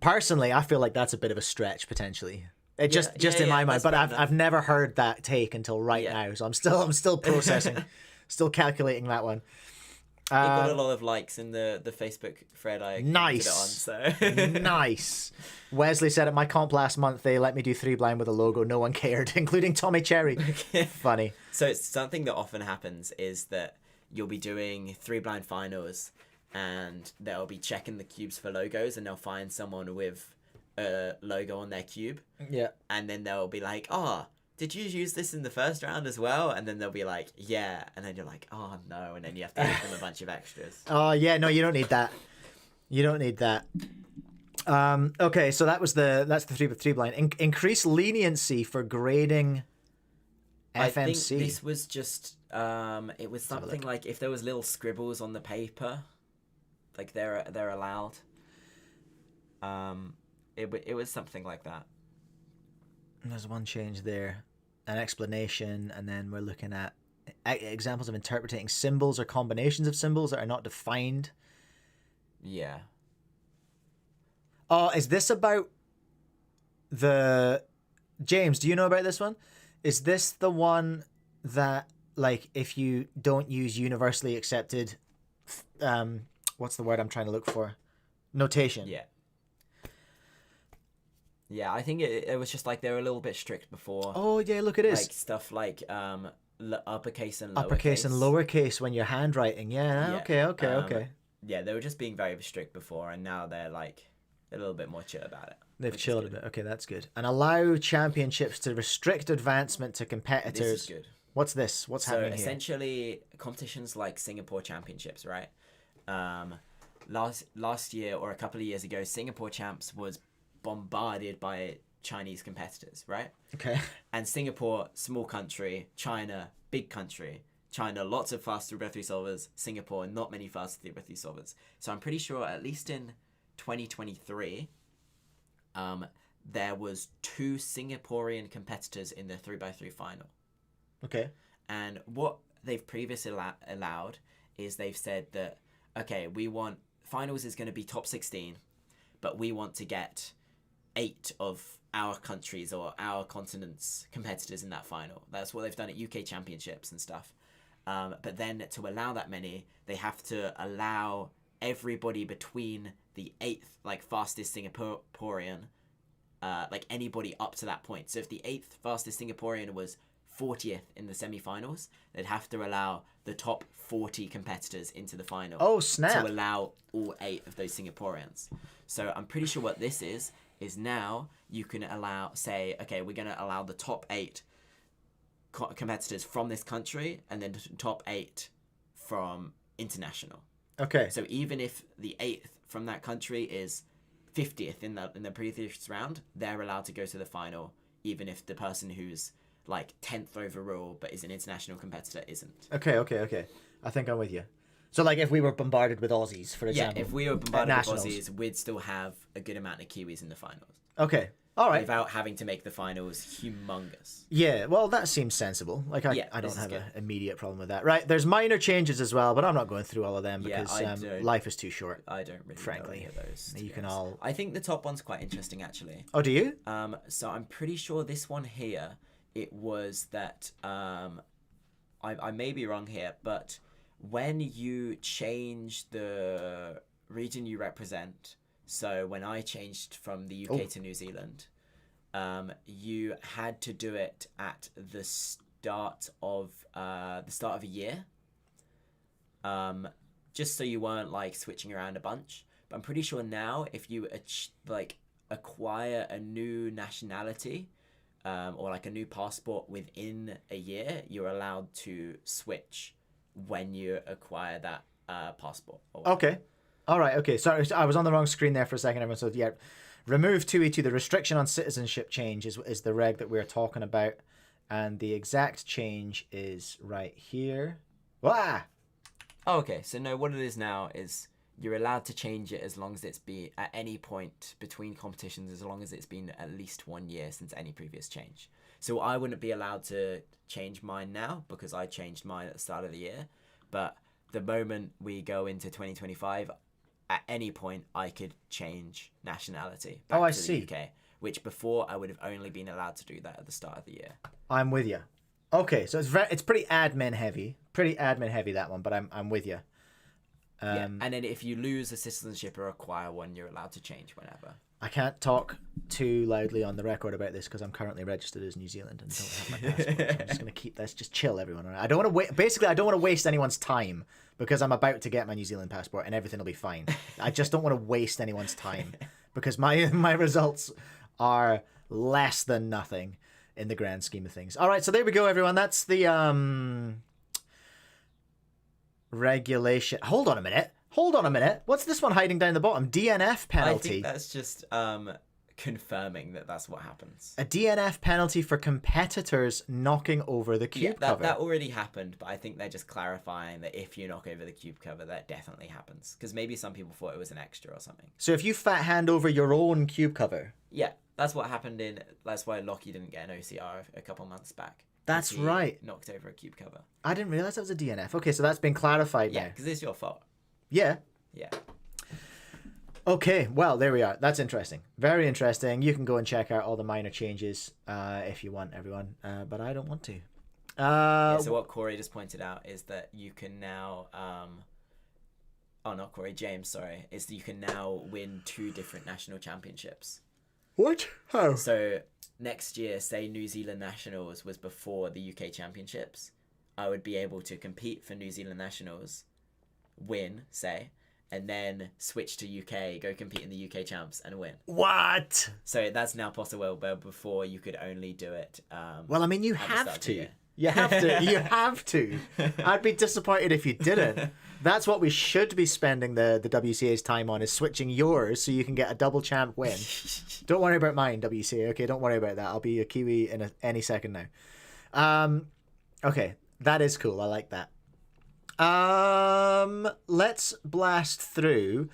personally, I feel like that's a bit of a stretch potentially. It just in my mind, but I've never heard that take until right now, so I'm still processing, still calculating that one. It got a lot of likes in the Facebook thread I nice. It on, so. Nice. Wesley said at my comp last month they let me do 3 blind with a logo. No one cared, including Tommy Cherry. Funny. So it's something that often happens is that you'll be doing 3 blind finals, and they'll be checking the cubes for logos, and they'll find someone with a logo on their cube. Yeah. And then they'll be like, did you use this in the first round as well? And then they'll be like, yeah. And then you're like, oh no. And then you have to give them a bunch of extras. Oh yeah, no, you don't need that. You don't need that. Okay, so that's the 3 blind. Increase leniency for grading FMC. I think this was just it was something like if there was little scribbles on the paper, like they're allowed. It was something like that. There's one change there, an explanation, and then we're looking at examples of interpreting symbols or combinations of symbols that are not defined. Yeah. Oh, is this about the... James, do you know about this one? Is this the one that, like, if you don't use universally accepted... what's the word I'm trying to look for? Notation. Yeah. Yeah, I think it was just like they were a little bit strict before. Oh, yeah, look, it is. Like stuff like uppercase and lowercase. Uppercase and lowercase when you're handwriting. Yeah, okay. Yeah, they were just being very strict before, and now they're like a little bit more chill about it. They've chilled a bit. Okay, that's good. And allow championships to restrict advancement to competitors. This is good. What's this? What's happening here? So essentially, competitions like Singapore Championships, right? Last year or a couple of years ago, Singapore Champs was bombarded by Chinese competitors, right? Okay. And Singapore, small country, China, big country. China, lots of fast 3x3 solvers. Singapore, not many fast 3x3 solvers. So I'm pretty sure at least in 2023, there was 2 Singaporean competitors in the 3x3 final. Okay. And what they've previously allowed is they've said that, okay, we want finals is going to be top 16, but we want to get 8 of our countries or our continent's competitors in that final. That's what they've done at UK championships and stuff. But then to allow that many, they have to allow everybody between the 8th, like fastest Singaporean, like anybody up to that point. So if the 8th fastest Singaporean was 40th in the semi-finals, they'd have to allow the top 40 competitors into the final. Oh, snap. To allow all 8 of those Singaporeans. So I'm pretty sure what this is now you can say, okay, we're going to allow the top 8 competitors from this country and then the top 8 from international. Okay. So even if the 8th from that country is 50th in the previous round, they're allowed to go to the final, even if the person who's like 10th overall but is an international competitor isn't. Okay. I think I'm with you. So like if we were bombarded with Aussies, for example. Yeah, if we were bombarded with Aussies, we'd still have a good amount of Kiwis in the finals. Okay. All right. Without having to make the finals humongous. Yeah, well, that seems sensible. Like, I don't have an immediate problem with that. Right, there's minor changes as well, but I'm not going through all of them because life is too short. I don't really frankly know any of those. You can all... I think the top one's quite interesting, actually. Oh, do you? So I'm pretty sure this one here, it was that I may be wrong here, but when you change the region you represent, so when I changed from the UK to New Zealand, you had to do it at the start of a year, just so you weren't like switching around a bunch. But I'm pretty sure now if you acquire a new nationality, or like a new passport within a year, you're allowed to switch when you acquire that passport. Okay. All right. Okay. Sorry, I was on the wrong screen there for a second, everyone. So yeah, remove 2E2. The restriction on citizenship change is the reg that we're talking about, and the exact change is right here. Wah! Oh, okay. So no, what it is now is you're allowed to change it as long as it's been at any point between competitions, as long as it's been at least 1 year since any previous change. So I wouldn't be allowed to change mine now because I changed mine at the start of the year. But the moment we go into 2025, at any point I could change nationality back to the UK, which before I would have only been allowed to do that at the start of the year. I'm with you. Okay, so it's pretty admin heavy, that one, but I'm with you. Yeah. And then if you lose a citizenship or acquire one, you're allowed to change whenever. I can't talk too loudly on the record about this because I'm currently registered as New Zealand and don't have my passport. So I'm just going to keep this. Just chill, everyone. I don't want to basically, I don't want to waste anyone's time because I'm about to get my New Zealand passport and everything will be fine. I just don't want to waste anyone's time because my results are less than nothing in the grand scheme of things. All right, so there we go, everyone. That's the regulation. Hold on a minute. What's this one hiding down the bottom? DNF penalty. I think that's just confirming that that's what happens. A DNF penalty for competitors knocking over the cube cover. That already happened, but I think they're just clarifying that if you knock over the cube cover, that definitely happens. Because maybe some people thought it was an extra or something. So if you fat hand over your own cube cover. Yeah, that's what happened that's why Lachie didn't get an OCR a couple months back. That's right. Knocked over a cube cover. I didn't realize that was a DNF. Okay, so that's been clarified now. Yeah, because it's your fault. Yeah. Yeah. Okay, well, there we are. That's interesting. Very interesting. You can go and check out all the minor changes if you want, everyone. But I don't want to. So what Corey just pointed out is that you can now... not Corey, James, sorry. Is that you can now win 2 different national championships. What? How? So next year, say New Zealand Nationals was before the UK Championships, I would be able to compete for New Zealand Nationals, win, say, and then switch to UK, go compete in the UK Champs and win. What? So that's now possible, but before you could only do it. Well, I mean, you have to. You have to. You have to. I'd be disappointed if you didn't. That's what we should be spending the WCA's time on, is switching yours so you can get a double champ win. Don't worry about mine, WCA. Okay, don't worry about that. I'll be a Kiwi in any second now. Okay, that is cool. I like that. Let's blast through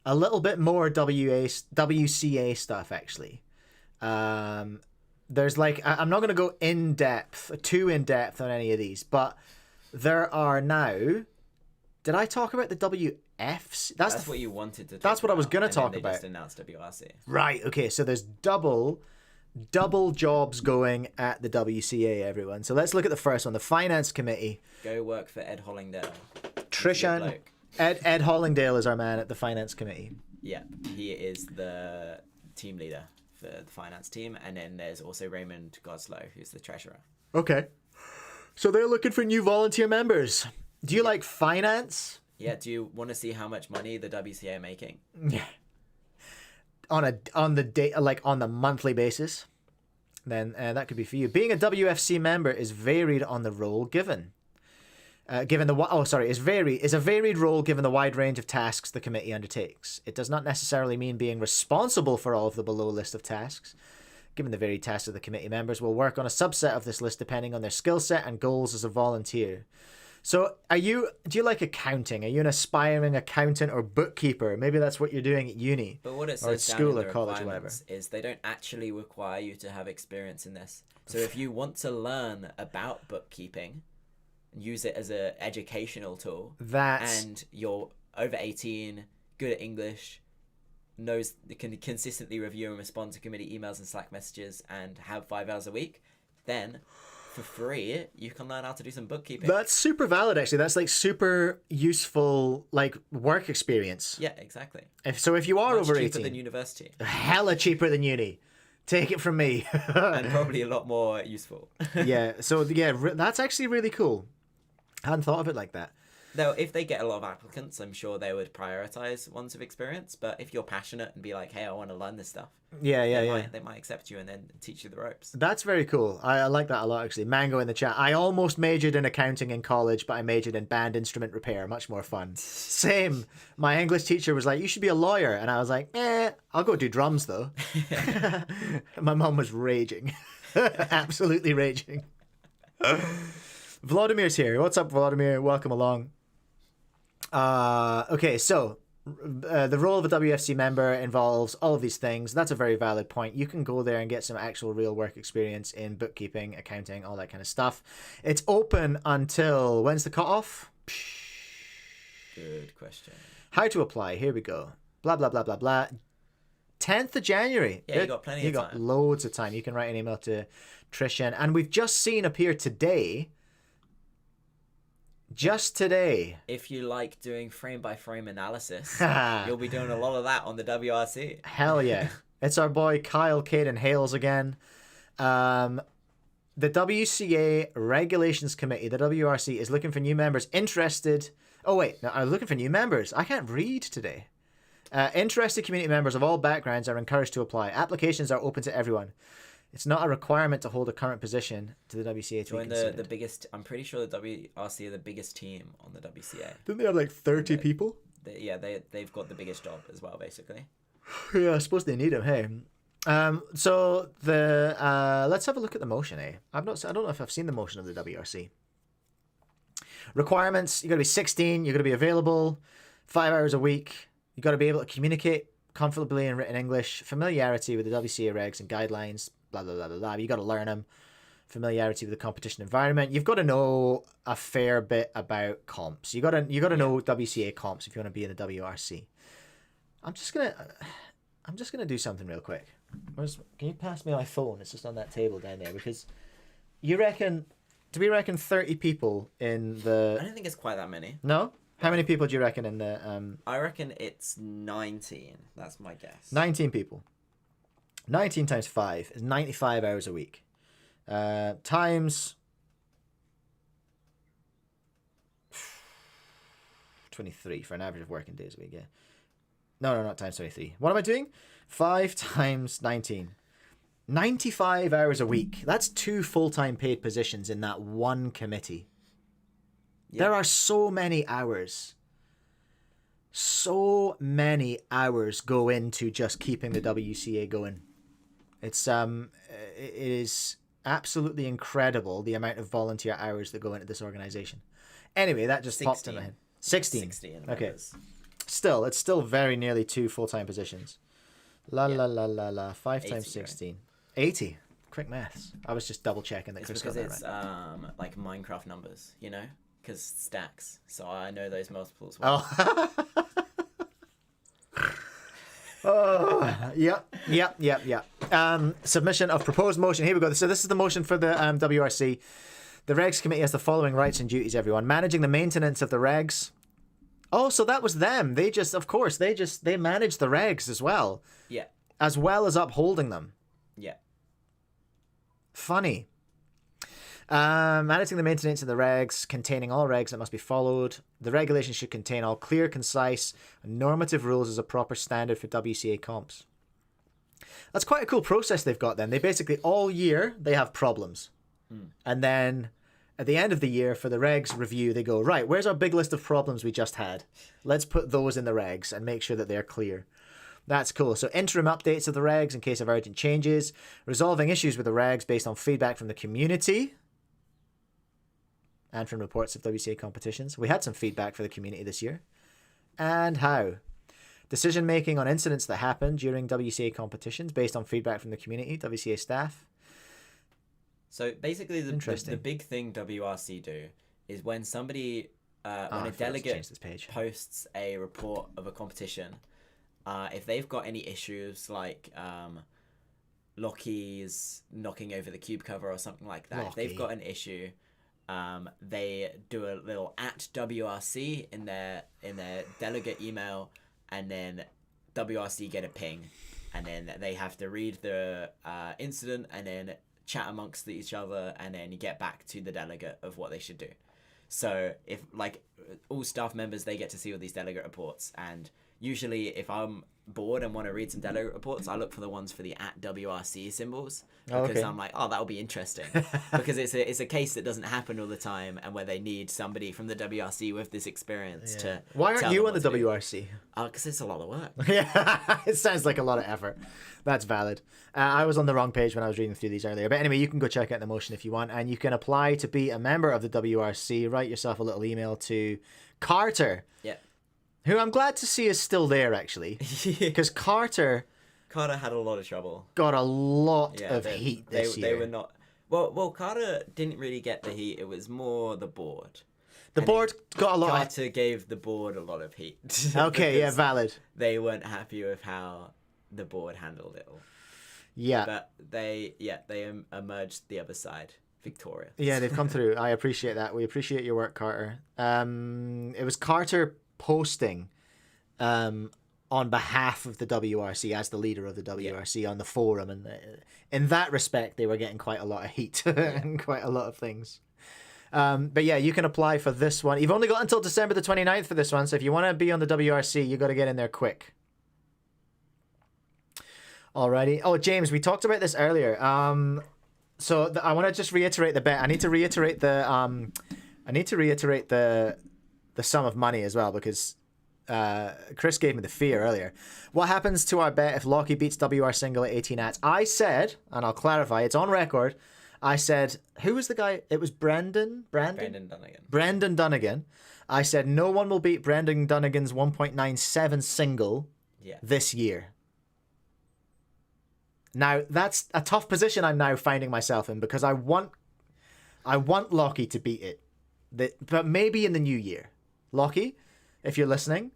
a little bit more WCA stuff, actually. There's like, I'm not going to go too in depth on any of these, but there are now... Did I talk about the WFs? That's what you wanted to talk That's what about, I was going to talk they about. Just announced WRC. Right, okay, so there's double jobs going at the WCA, everyone. So let's look at the first one, the Finance Committee. Go work for Ed Hollingdale. Trishan, Ed Hollingdale is our man at the Finance Committee. Yeah, he is the team leader for the finance team, and then there's also Raymond Goslow, who's the treasurer. Okay. So they're looking for new volunteer members. Do you like finance? Yeah, do you want to see how much money the WCA are making? Yeah. On the monthly basis, then that could be for you. Being a WFC member is varied on the role given. Is a varied role given the wide range of tasks the committee undertakes. It does not necessarily mean being responsible for all of the below list of tasks. Given the varied tasks of the committee members will work on a subset of this list depending on their skill set and goals as a volunteer. So do you like accounting? Are you an aspiring accountant or bookkeeper? Maybe that's what you're doing at uni. But what it says down in the requirements is they don't actually require you to have experience in this. So if you want to learn about bookkeeping, use it as an educational tool, and you're over 18, good at English, can consistently review and respond to committee emails and Slack messages, and have 5 hours a week, then for free, you can learn how to do some bookkeeping. That's super valid, actually. That's like super useful, like work experience. Yeah, exactly. If you are Much over cheaper 18, than university, hella cheaper than uni. Take it from me. and probably a lot more useful. Yeah. So yeah, that's actually really cool. I hadn't thought of it like that. Though, if they get a lot of applicants, I'm sure they would prioritize ones of experience. But if you're passionate and be like, hey, I want to learn this stuff, they might accept you and then teach you the ropes. That's very cool. I like that a lot, actually. Mango in the chat. I almost majored in accounting in college, but I majored in band instrument repair. Much more fun. Same. My English teacher was like, you should be a lawyer. And I was like, I'll go do drums, though. My mum was raging. Absolutely raging. Vladimir's here. What's up, Vladimir? Welcome along. Okay, so the role of a WFC member involves all of these things. That's a very valid point. You can go there and get some actual real work experience in bookkeeping, accounting, all that kind of stuff. It's open until, when's the cutoff? Good question. How to apply? Here we go. Blah, blah, blah, blah, blah. 10th of January. Yeah, you got plenty of time. You got loads of time. You can write an email to Trishan. And we've just seen appear today... Just today. If you like doing frame-by-frame analysis, you'll be doing a lot of that on the WRC. Hell yeah. It's our boy Kyle Caden Hales again. The WCA Regulations Committee, the WRC, is looking for new members interested... Oh, wait. No, I'm looking for new members. I can't read today. Interested community members of all backgrounds are encouraged to apply. Applications are open to everyone. It's not a requirement to hold a current position to the WCA to be considered. the biggest... I'm pretty sure the WRC are the biggest team on the WCA. Didn't they have like 30 people? They've got the biggest job as well, basically. Yeah, I suppose they need them, hey. So the let's have a look at the motion, eh? I don't know if I've seen the motion of the WRC. Requirements, you got to be 16, you got to be available 5 hours a week, you got to be able to communicate comfortably in written English, familiarity with the WCA regs and guidelines, blah, blah, blah, blah, blah. You got to learn them. Familiarity with the competition environment. You've got to know a fair bit about comps. You got to know WCA comps if you want to be in the WRC. I'm just gonna do something real quick. Can you pass me my phone? It's just on that table down there, because do we reckon 30 people in the... I don't think it's quite that many. No? How many people do you reckon in the... I reckon it's 19. That's my guess. 19 people. 19 times 5 is 95 hours a week. Times 23 for an average of working days a week, yeah. No, not times 23. What am I doing? 5 times 19. 95 hours a week. That's 2 full-time paid positions in that one committee. Yeah. There are so many hours. So many hours go into just keeping the WCA going. It is absolutely incredible the amount of volunteer hours that go into this organization. Anyway, that just popped in my head. 16. Okay. It's still very nearly 2 full-time positions. La 5 times 16. 80. Quick maths. I was just double checking that Chris got that right. It's like Minecraft numbers, you know? Because stacks. So I know those multiples well. Oh, yep. Submission of proposed motion. Here we go. So this is the motion for the WRC. The regs committee has the following rights and duties, everyone. Managing the maintenance of the regs. Oh, so that was them. They manage the regs as well. Yeah. As well as upholding them. Yeah. Funny. Managing the maintenance of the regs, containing all regs that must be followed. The regulations should contain all clear, concise, and normative rules as a proper standard for WCA comps. That's quite a cool process they've got then. They basically, all year, they have problems. And then at the end of the year, for the regs review, they go, right, where's our big list of problems we just had? Let's put those in the regs and make sure that they're clear. That's cool. So interim updates of the regs in case of urgent changes. Resolving issues with the regs based on feedback from the community. And from reports of WCA competitions. We had some feedback for the community this year. And how? Decision making on incidents that happened during WCA competitions based on feedback from the community, WCA staff. So basically the big thing WRC do is when somebody, when a delegate posts a report of a competition, if they've got any issues like Lachie's knocking over the cube cover or something like that. If Lachie. they've got an issue, they do a little @WRC in their delegate email, and then WRC get a ping, and then they have to read the incident and then chat amongst each other, and then get back to the delegate of what they should do. So if like all staff members, they get to see all these delegate reports, and usually if I'm bored and want to read some delegate reports, I look for the ones for the @WRC symbols, because I'm like, oh, that'll be interesting, because it's a case that doesn't happen all the time, and where they need somebody from the WRC with this experience to. Why aren't tell you them on the what to do. WRC? Because it's a lot of work. Yeah, it sounds like a lot of effort. That's valid. I was on the wrong page when I was reading through these earlier. But anyway, you can go check out the motion if you want, and you can apply to be a member of the WRC. Write yourself a little email to Carter, Yeah. who I'm glad to see is still there, actually, because Carter Carter had a lot of trouble. got a lot Yeah, of heat this year. They were not. Well, Carter didn't really get the heat. It was more the board. The board got a lot of... Carter gave the board a lot of heat. Okay, yeah, because valid. They weren't happy with how the board handled it all. Yeah. But they emerged the other side victorious. Yeah, they've come through. I appreciate that. We appreciate your work, Carter. It was Carter posting on behalf of the WRC as the leader of the WRC on the forum, and in that respect, they were getting quite a lot of heat and quite a lot of things. But yeah, you can apply for this one. You've only got until December the 29th for this one, so if you want to be on the WRC, you got to get in there quick. Alrighty. Oh, James, we talked about this earlier. So I want to just reiterate the bet. I need to reiterate the sum of money as well, because Chris gave me the fear earlier. What happens to our bet if Lachie beats WR single at 18 ats? I said, and I'll clarify, it's on record. I said, who was the guy? It was Brendan Dunnigan. Brendan Dunnigan. I said no one will beat Brendan Dunnigan's 1.97 single this year. Now, that's a tough position I'm now finding myself in, because I want Lachie to beat it. But maybe in the new year. Lachie, if you're listening,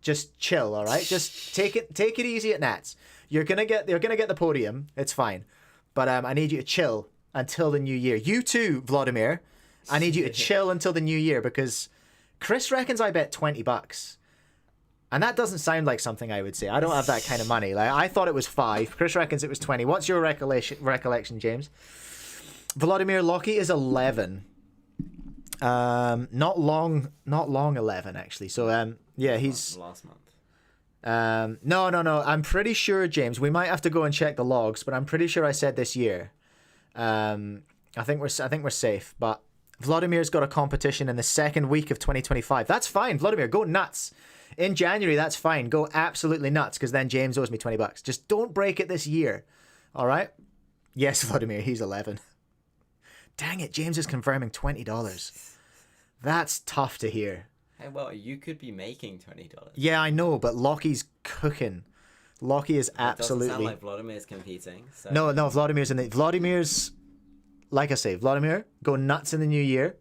just chill, all right? Just take it easy at Nats. You're gonna get the podium. It's fine. But I need you to chill until the new year. You too, Vladimir. I need you to chill until the new year, because Chris reckons I bet $20. And that doesn't sound like something I would say. I don't have that kind of money. Like, I thought it was 5. Chris reckons it was 20. What's your recollection, James? Vladimir, Lachie is 11. Not long 11 actually. So yeah, he's last month. No. I'm pretty sure, James. We might have to go and check the logs, but I'm pretty sure I said this year. I think we're safe. But Vladimir's got a competition in the second week of 2025. That's fine, Vladimir. Go nuts. In January, that's fine. Go absolutely nuts, because then James owes me $20. Just don't break it this year. All right? Yes, Vladimir, he's 11. Dang it, James is confirming $20. That's tough to hear. Hey, well, you could be making $20. Yeah, I know, but Lachie's cooking. Lachie is absolutely... It doesn't sound like Vladimir's competing. So. No, Vladimir's in the... Vladimir's... Like I say, Vladimir, go nuts in the new year.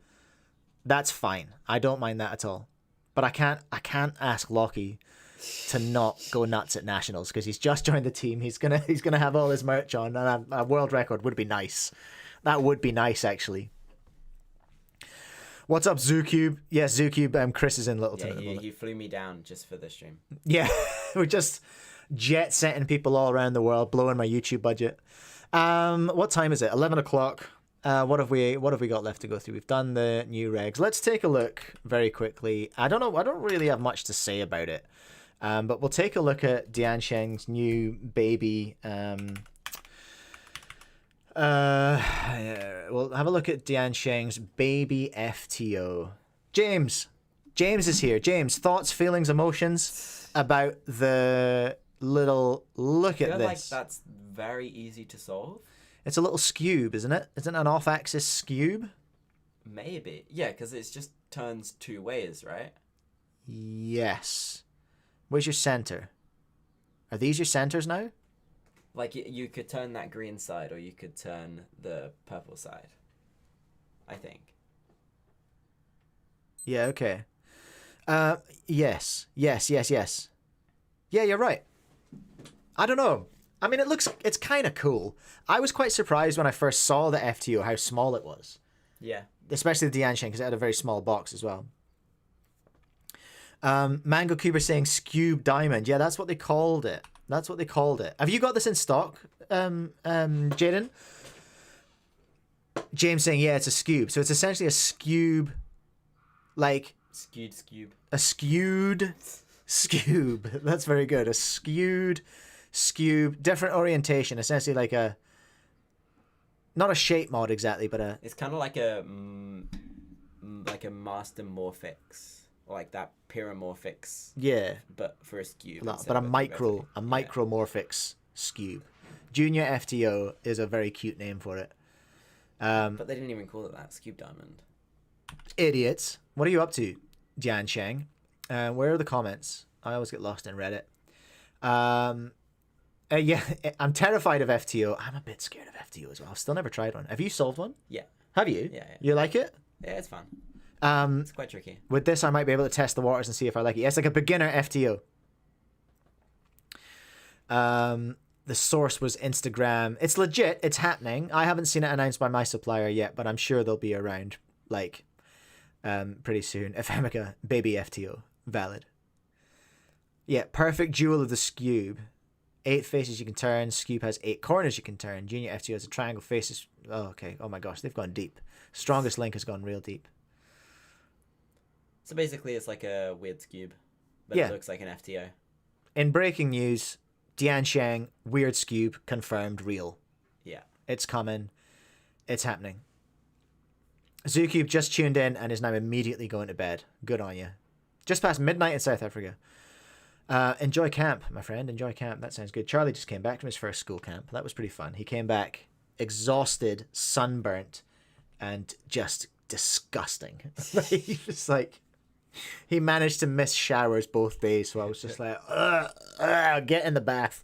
That's fine. I don't mind that at all. But I can't ask Lachie to not go nuts at nationals, because he's just joined the team. He's gonna have all his merch on, and a world record would be nice. That would be nice, actually. What's up, ZooCube? Yes, ZooCube. Chris is in Littleton at the moment. He flew me down just for the stream. Yeah, we're just jet setting people all around the world, blowing my YouTube budget. What time is it? 11 o'clock. What have we got left to go through? We've done the new regs. Let's take a look very quickly. I don't know. I don't really have much to say about it. But we'll take a look at Dian Sheng's new baby. We'll have a look at Dian Sheng's baby FTO. James is here. James, thoughts, feelings, emotions about the little... Look at this. Like that's very easy to solve. It's a little scube, isn't it? Isn't it an off-axis scube? Maybe. Yeah, because it just turns 2 ways, right? Yes. Where's your center? Are these your centers now? Like, you could turn that green side, or you could turn the purple side, I think. Yeah, okay. Yes. Yeah, you're right. I don't know. I mean, it's kind of cool. I was quite surprised when I first saw the FTO how small it was. Yeah. Especially the Diansheng, because it had a very small box as well. Mango Cuber saying Scube Diamond. Yeah, that's what they called it. That's what they called it. Have you got this in stock, Jaden? James saying, yeah, it's a Scube. So it's essentially a Scube, like... Skewed Scube. A skewed Scube. That's very good. A skewed Scube. Different orientation. Essentially like a... Not a shape mod exactly, but a... It's kind of like a Master Morphix. Or like that Pyramorphix. Yeah. But for a Scube. But a Micromorphix Scube. Junior FTO is a very cute name for it. But they didn't even call it that. Scube Diamond. Idiots. What are you up to, Jiansheng? Where are the comments? I always get lost in Reddit. Yeah, I'm terrified of FTO. I'm a bit scared of FTO as well. I've still never tried one. Have you solved one? Yeah. Have you? Yeah. You like it? Yeah, it's fun. It's quite tricky. With this, I might be able to test the waters and see if I like it. Yeah, it's like a beginner FTO. The source was Instagram. It's legit. It's happening. I haven't seen it announced by my supplier yet, but I'm sure they'll be around like pretty soon. Ephemica, baby FTO, valid. Yeah, perfect jewel of the Scube. 8 faces you can turn. Scube has 8 corners you can turn. Junior FTO has a triangle faces. Oh, okay. Oh my gosh, they've gone deep. Strongest link has gone real deep. So basically, it's like a weird Scube, but Yeah. it looks like an FTO. In breaking news, Diansheng, weird Scube, confirmed real. Yeah. It's coming. It's happening. ZooCube just tuned in and is now immediately going to bed. Good on you. Just past midnight in South Africa. Enjoy camp, my friend. Enjoy camp. That sounds good. Charlie just came back from his first school camp. That was pretty fun. He came back exhausted, sunburnt, and just disgusting. Just like... He managed to miss showers both days, so I was just like, get in the bath.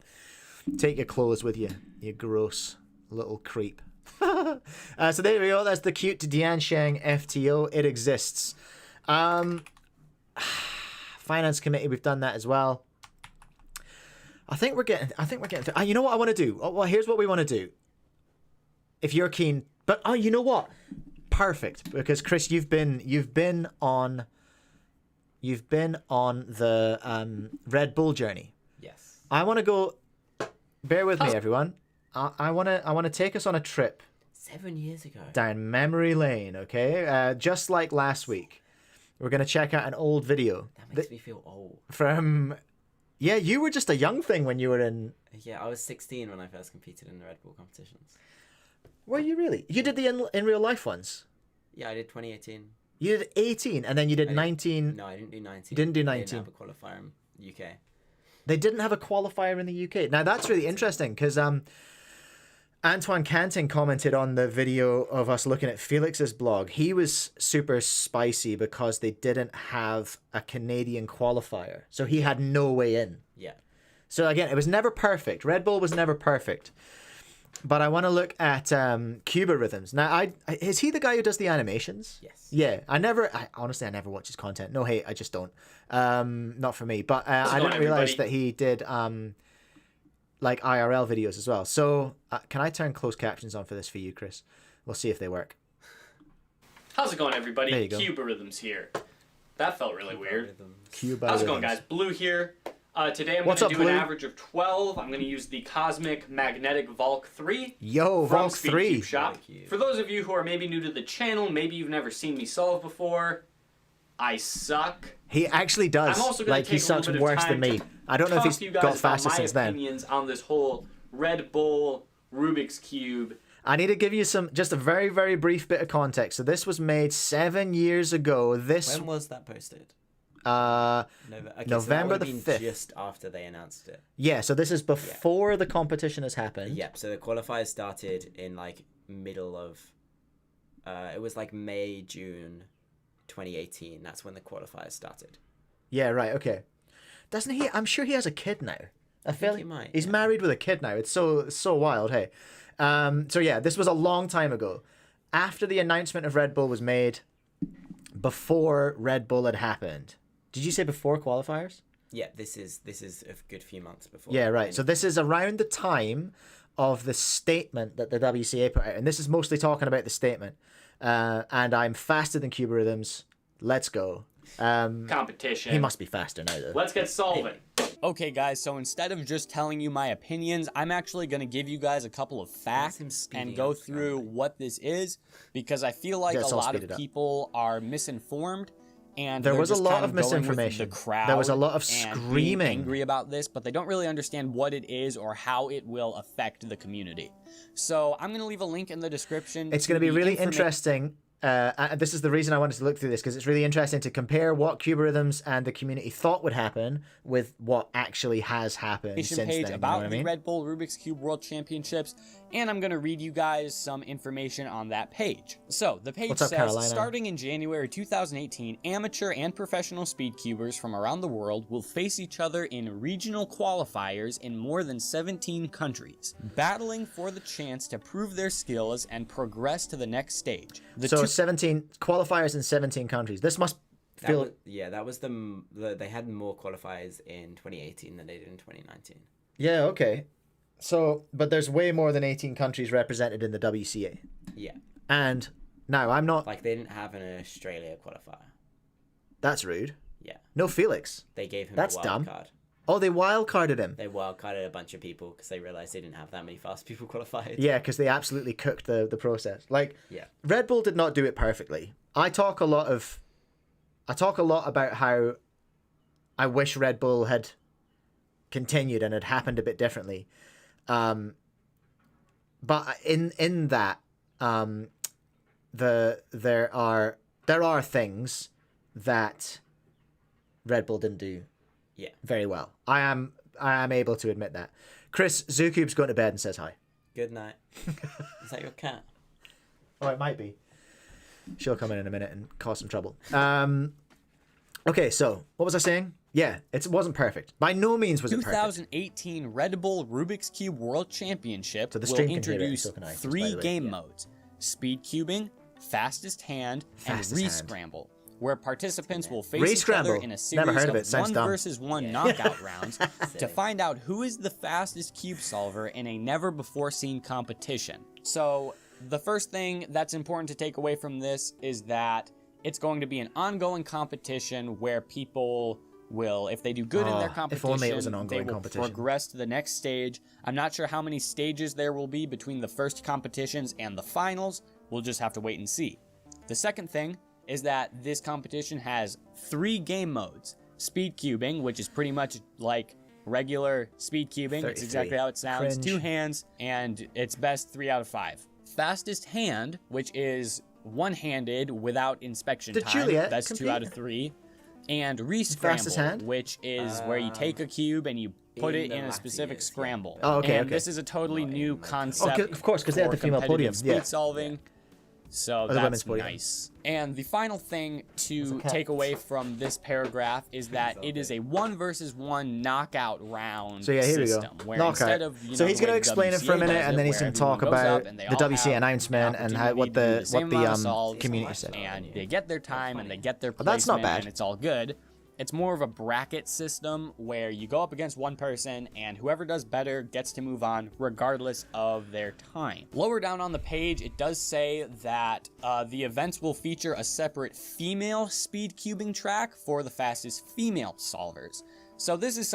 Take your clothes with you, you gross little creep. So there we go. That's the cute Diansheng FTO. It exists. Finance committee, we've done that as well. I think we're getting through. You know what I want to do? Oh, well, here's what we want to do. If you're keen, but you know what? Perfect, because Chris, you've been on the Red Bull journey. Yes. I want to go. Bear with me, everyone. I want to take us on a trip 7 years ago. down memory lane. Okay, just like last week, we're gonna check out an old video. That makes me feel old. From. Yeah, you were just a young thing when you were in. Yeah, I was 16 when I first competed in the Red Bull competitions. Were you really? You did the in real life ones. Yeah, I did 2018. You did 18, and then you did 19. No, I didn't do 19. You didn't do They 19. didn't have a qualifier in UK. They didn't have a qualifier in the UK. Now that's really interesting because Antoine Canting commented on the video of us looking at Felix's blog. He was super spicy because they didn't have a Canadian qualifier, so he had no way in. Yeah. So again, it was never perfect. Red Bull was never perfect. But I want to look at Cuba Rhythms. Now, is he the guy who does the animations? Yes. Yeah. Honestly, I never watch his content. No hate, I just don't. Not for me. But I didn't realize that he did like IRL videos as well. So can I turn closed captions on for this for you, Chris? We'll see if they work. How's it going, everybody? There you go. Cuba Rhythms here. That felt really weird. Cuba How's it going, Rhythms. guys? Blue here. Today I'm going What's to up, do Blue? an average of 12. I'm going to use the Cosmic Magnetic Volk 3 Yo, from Volk 3. SpeedCube Shop. Really cute. For those of you who are maybe new to the channel, maybe you've never seen me solve before, I suck. He actually does. I'm also going Like, to he take a little sucks bit of worse time than me. to I don't know if talk he's to you guys got about faster my since then. opinions on this whole Red Bull Rubik's Cube. I need to give you just a very, very brief bit of context. So this was made 7 years ago. When was that posted? Uh, Okay, November so that the would've been 5th. just after they announced it. yeah, so this is before the competition has happened. Yep. So the qualifiers started in like middle of. It was like May, June, 2018. That's when the qualifiers started. Yeah, right, okay. Doesn't he? I'm sure he has a kid now. I feel he might, he's yeah. married with a kid now. It's so wild, hey. So yeah, this was a long time ago. After the announcement of Red Bull was made, before Red Bull had happened. Did you say before qualifiers? Yeah, this is a good few months before. Yeah, right. So this is around the time of the statement that the WCA put out, and this is mostly talking about the statement. And I'm faster than Cuba Rhythms. Let's go. Competition. He must be faster now, though. Let's get solving. Okay, guys, so instead of just telling you my opinions, I'm actually going to give you guys a couple of facts and go through what this is, because I feel like a lot of people are misinformed. And there was a just lot kind of going with misinformation. The crowd there was a lot of and being screaming. angry about this, but they don't really understand what it is or how it will affect the community. So I'm going to leave a link in the description. It's going to be really interesting. This is the reason I wanted to look through this, because it's really interesting to compare what Cuba Rhythms and the community thought would happen with what actually has happened since page then. About you know what I mean? the Red Bull Rubik's Cube World Championships, and I'm going to read you guys some information on that page. So the page says, Carolina? Starting in January 2018, amateur and professional speedcubers from around the world will face each other in regional qualifiers in more than 17 countries, battling for the chance to prove their skills and progress to the next stage. So 17 qualifiers in 17 countries. This must feel... That was they had more qualifiers in 2018 than they did in 2019. Yeah, okay. So, but there's way more than 18 countries represented in the WCA. Yeah. And now I'm not... Like, they didn't have an Australia qualifier. That's rude. Yeah. No Felix. They gave him That's a dumb. wild card. Oh, they wildcarded him. They wildcarded a bunch of people because they realized they didn't have that many fast people qualified. Yeah, because they absolutely cooked the process. Like, yeah. Red Bull did not do it perfectly. I talk a lot about how I wish Red Bull had continued and had happened a bit differently. But in that, there are things that Red Bull didn't do very well. I am able to admit that. Chris, Zookube's going to bed and says hi. Good night. Is that your cat? Oh, it might be. She'll come in a minute and cause some trouble. Okay, so what was I saying? Yeah, it wasn't perfect. By no means was it perfect. 2018 Red Bull Rubik's Cube World Championship So the will stream can hear it, introduce so can I, by 3 the way. game modes: speed cubing, fastest hand, Fastest and hand. re-scramble, where participants will face each Re-scramble. other in a Never series heard of of it. Sounds 1 dumb. versus 1 knockout rounds to find out who is the fastest cube solver in a never-before-seen competition. So the first thing that's important to take away from this is that it's going to be an ongoing competition where people will, if they do good in their competition, if only it was an ongoing they will competition. progress to the next stage. I'm not sure how many stages there will be between the first competitions and the finals. We'll just have to wait and see. The second thing is that this competition has 3 game modes. Speed cubing, which is pretty much like regular speed cubing. It's 33. exactly how it sounds. Cringe. 2 hands, and it's best 3 out of 5. Fastest hand, which is one-handed without inspection Did time. Juliet That's 2 compete? out of 3. And Fastest re-scramble, hand? which is where you take a cube and you put in it the in a latter specific years, yeah. scramble. Oh, okay, and okay. this is a totally new Oh, concept. of course, because they had for the female competitive podium. Yeah. speed solving. So the women's that's podium. nice. And the final thing to cat. take away from this paragraph is that it is a 1 versus 1 knockout round So yeah, here system. we go. Where Knockout. instead of, So the he's way going to the explain it for a WCA minute, does and it, then he's where going to talk everyone goes about up and they the all WCA have announcement an and how, what opportunity to do the same amount of solves, community said. and they get their time and they get their But placement, that's not bad. and it's all good. It's more of a bracket system where you go up against one person and whoever does better gets to move on regardless of their time. Lower down on the page, it does say that the events will feature a separate female speed cubing track for the fastest female solvers. So this is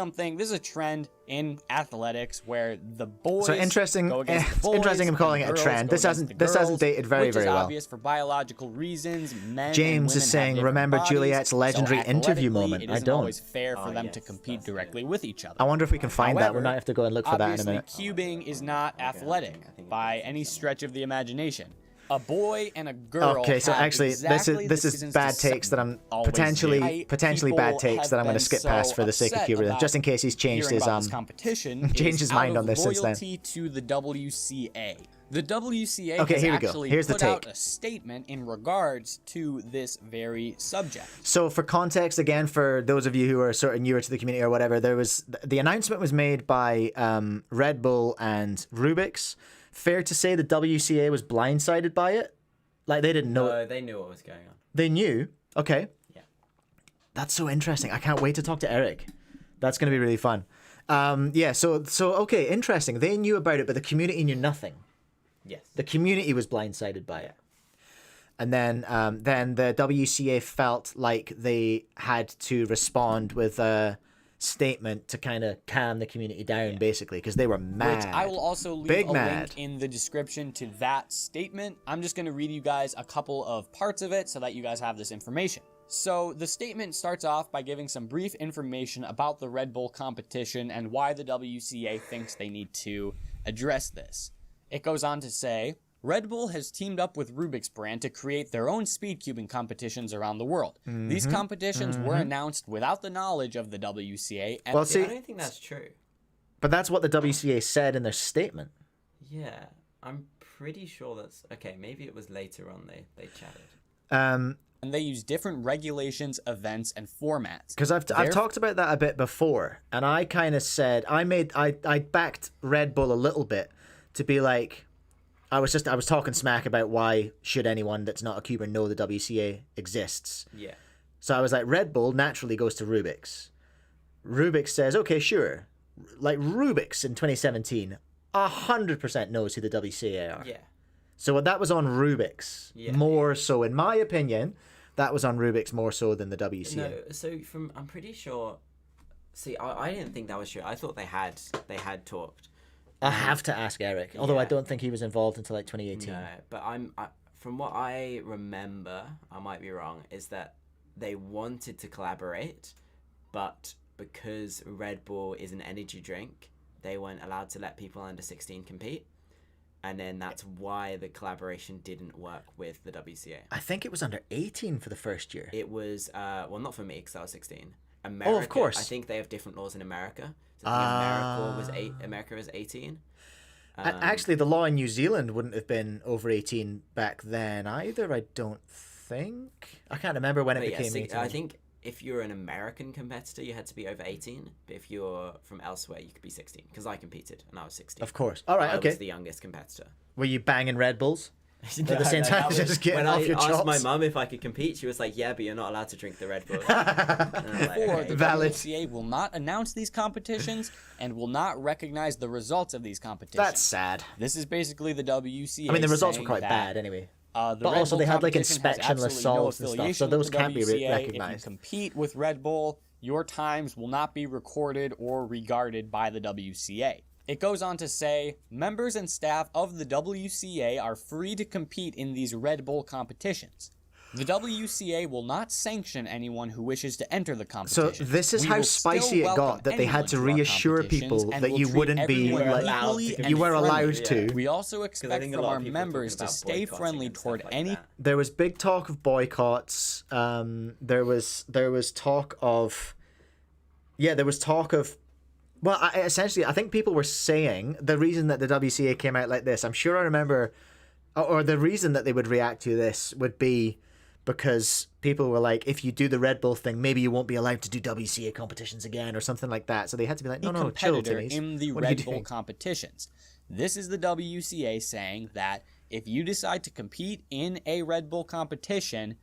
a trend in athletics where the boys So interesting. go against the boys, Interesting. I'm calling and it a the trend. girls This go against the hasn't girls, dated very which very is well. obvious for biological reasons. Men and James is women saying, have different remember bodies, Juliet's legendary so interview athletically, moment. It I isn't don't. always fair for them yes, to compete that's it. directly with each other. I wonder if we can find that. However, We might have to go and look for that in a obviously, minute. cubing is not athletic by any stretch of the imagination. A boy and a girl. Okay, so have actually, exactly this the is seasons bad to takes that I'm always potentially do. bad People takes have that I'm going to been skip past so for the sake of upset Cuba, about just in case he's changed hearing his about this competition changed his is mind out on this of since then. loyalty to the WCA. The WCA Okay, has here we go. actually Here's the put out take. a statement in regards to this very subject. So for context, again, for those of you who are sort of newer to the community or whatever, the announcement was made by Red Bull and Rubik's. Fair to say the WCA was blindsided by it? Like they didn't know. No, they knew what was going on. They knew? Okay. Yeah. That's so interesting. I can't wait to talk to Eric. That's going to be really fun. Yeah, so okay, interesting. They knew about it, but the community knew nothing. Yes. The community was blindsided by it. And then the WCA felt like they had to respond with a statement to kind of calm the community down, basically, because they were mad. Which I will also leave a link in the description to that statement. I'm just going to read you guys a couple of parts of it so that you guys have this information. So the statement starts off by giving some brief information about the Red Bull competition and why the WCA thinks they need to address this. It goes on to say, Red Bull has teamed up with Rubik's brand to create their own speedcubing competitions around the world. These competitions were announced without the knowledge of the WCA. And Well, see, I don't think that's true. but that's what the WCA said in their statement. Yeah, I'm pretty sure that's... Okay, maybe it was later on they chatted. and they use different regulations, events, and formats. Because I've talked about that a bit before, and I kind of said I backed Red Bull a little bit to be like, I was talking smack about why should anyone that's not a cuber know the WCA exists. Yeah. So I was like, Red Bull naturally goes to Rubik's. Rubik's says, okay, sure. Like Rubik's in 2017, 100% knows who the WCA are. Yeah. So that was on Rubik's more so, in my opinion. That was on Rubik's more so than the WCA. No, so I'm pretty sure. See, I didn't think that was true. I thought they had talked. I have to ask Eric, although I Yeah. don't think he was involved until like 2018. No, but from what I remember, I might be wrong, is that they wanted to collaborate, but because Red Bull is an energy drink, they weren't allowed to let people under 16 compete. And then that's why the collaboration didn't work with the WCA. I think it was under 18 for the first year. It was, well, not for me because I was 16. America, of course. I think they have different laws in America. So I think America was 18. Actually, the law in New Zealand wouldn't have been over 18 back then either, I don't think. I can't remember when it But yeah, became 18. I think if you're an American competitor, you had to be over 18. But if you're from elsewhere, you could be 16. Because I competed and I was 16. Of course. All right, I okay. was the youngest competitor. Were you banging Red Bulls? No, At the same time, just getting when off I your asked chops? my mum if I could compete, she was like, yeah, but you're not allowed to drink the Red Bull. And I was like, Or okay. the Valid. WCA will not announce these competitions and will not recognize the results of these competitions. That's sad. This is basically the WCA. I mean, the results were saying quite that, bad anyway. The But Red also Bull they had, like, competition has inspectionless absolutely solves and stuff, affiliation so with those the can't be WCA. recognized. If you compete with Red Bull, your times will not be recorded or regarded by the WCA. It goes on to say, members and staff of the WCA are free to compete in these Red Bull competitions. The WCA will not sanction anyone who wishes to enter the So competition. this is We how will still spicy it got welcome that they had to anyone our reassure competitions people and that will you treat wouldn't be everyone like equally and you were allowed friendly. to. We also I expect think a from lot our of people members talking to about stay boycotting friendly and stuff toward like any that. There was big talk of boycotts. There was talk of, well, I think people were saying the reason that the WCA came out like this, I'm sure I remember, or the reason that they would react to this would be because people were like, if you do the Red Bull thing, maybe you won't be allowed to do WCA competitions again or something like that. So they had to be like, no, chill, competitor Timmies. in the What are you Red Bull doing? competitions. This is the WCA saying that if you decide to compete in a Red Bull competition,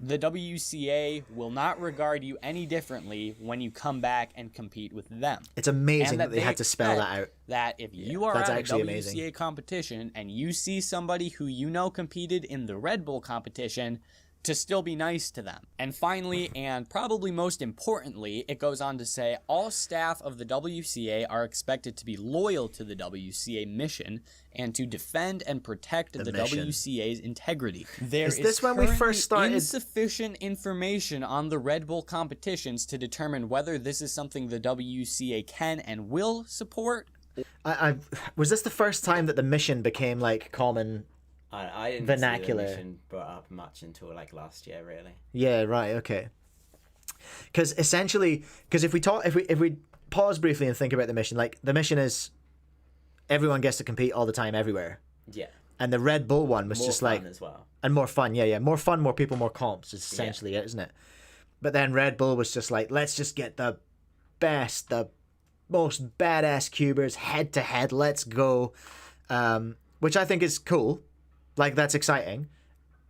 the WCA will not regard you any differently when you come back and compete with them. It's amazing And that they had to spell that out. That if you are that's at a actually WCA amazing. competition and you see somebody who you know competed in the Red Bull competition, to still be nice to them. And finally, and probably most importantly, it goes on to say all staff of the WCA are expected to be loyal to the WCA mission and to defend and protect the mission. WCA's integrity. There Is this when we currently first started- insufficient information on the Red Bull competitions to determine whether this is something the WCA can and will support. I was this the first time that the mission became like common? I didn't Vernacular. see the mission brought up much until like last year, really. Yeah, right, okay. Because if we pause briefly and think about the mission, like the mission is everyone gets to compete all the time everywhere, Yeah. and the Red Bull one was More just fun like as well. and more fun, yeah, more fun, more people, more comps is essentially it, isn't it? But then Red Bull was just like, let's just get the best, the most badass cubers head to head, let's go, which I think is cool. Like, that's exciting,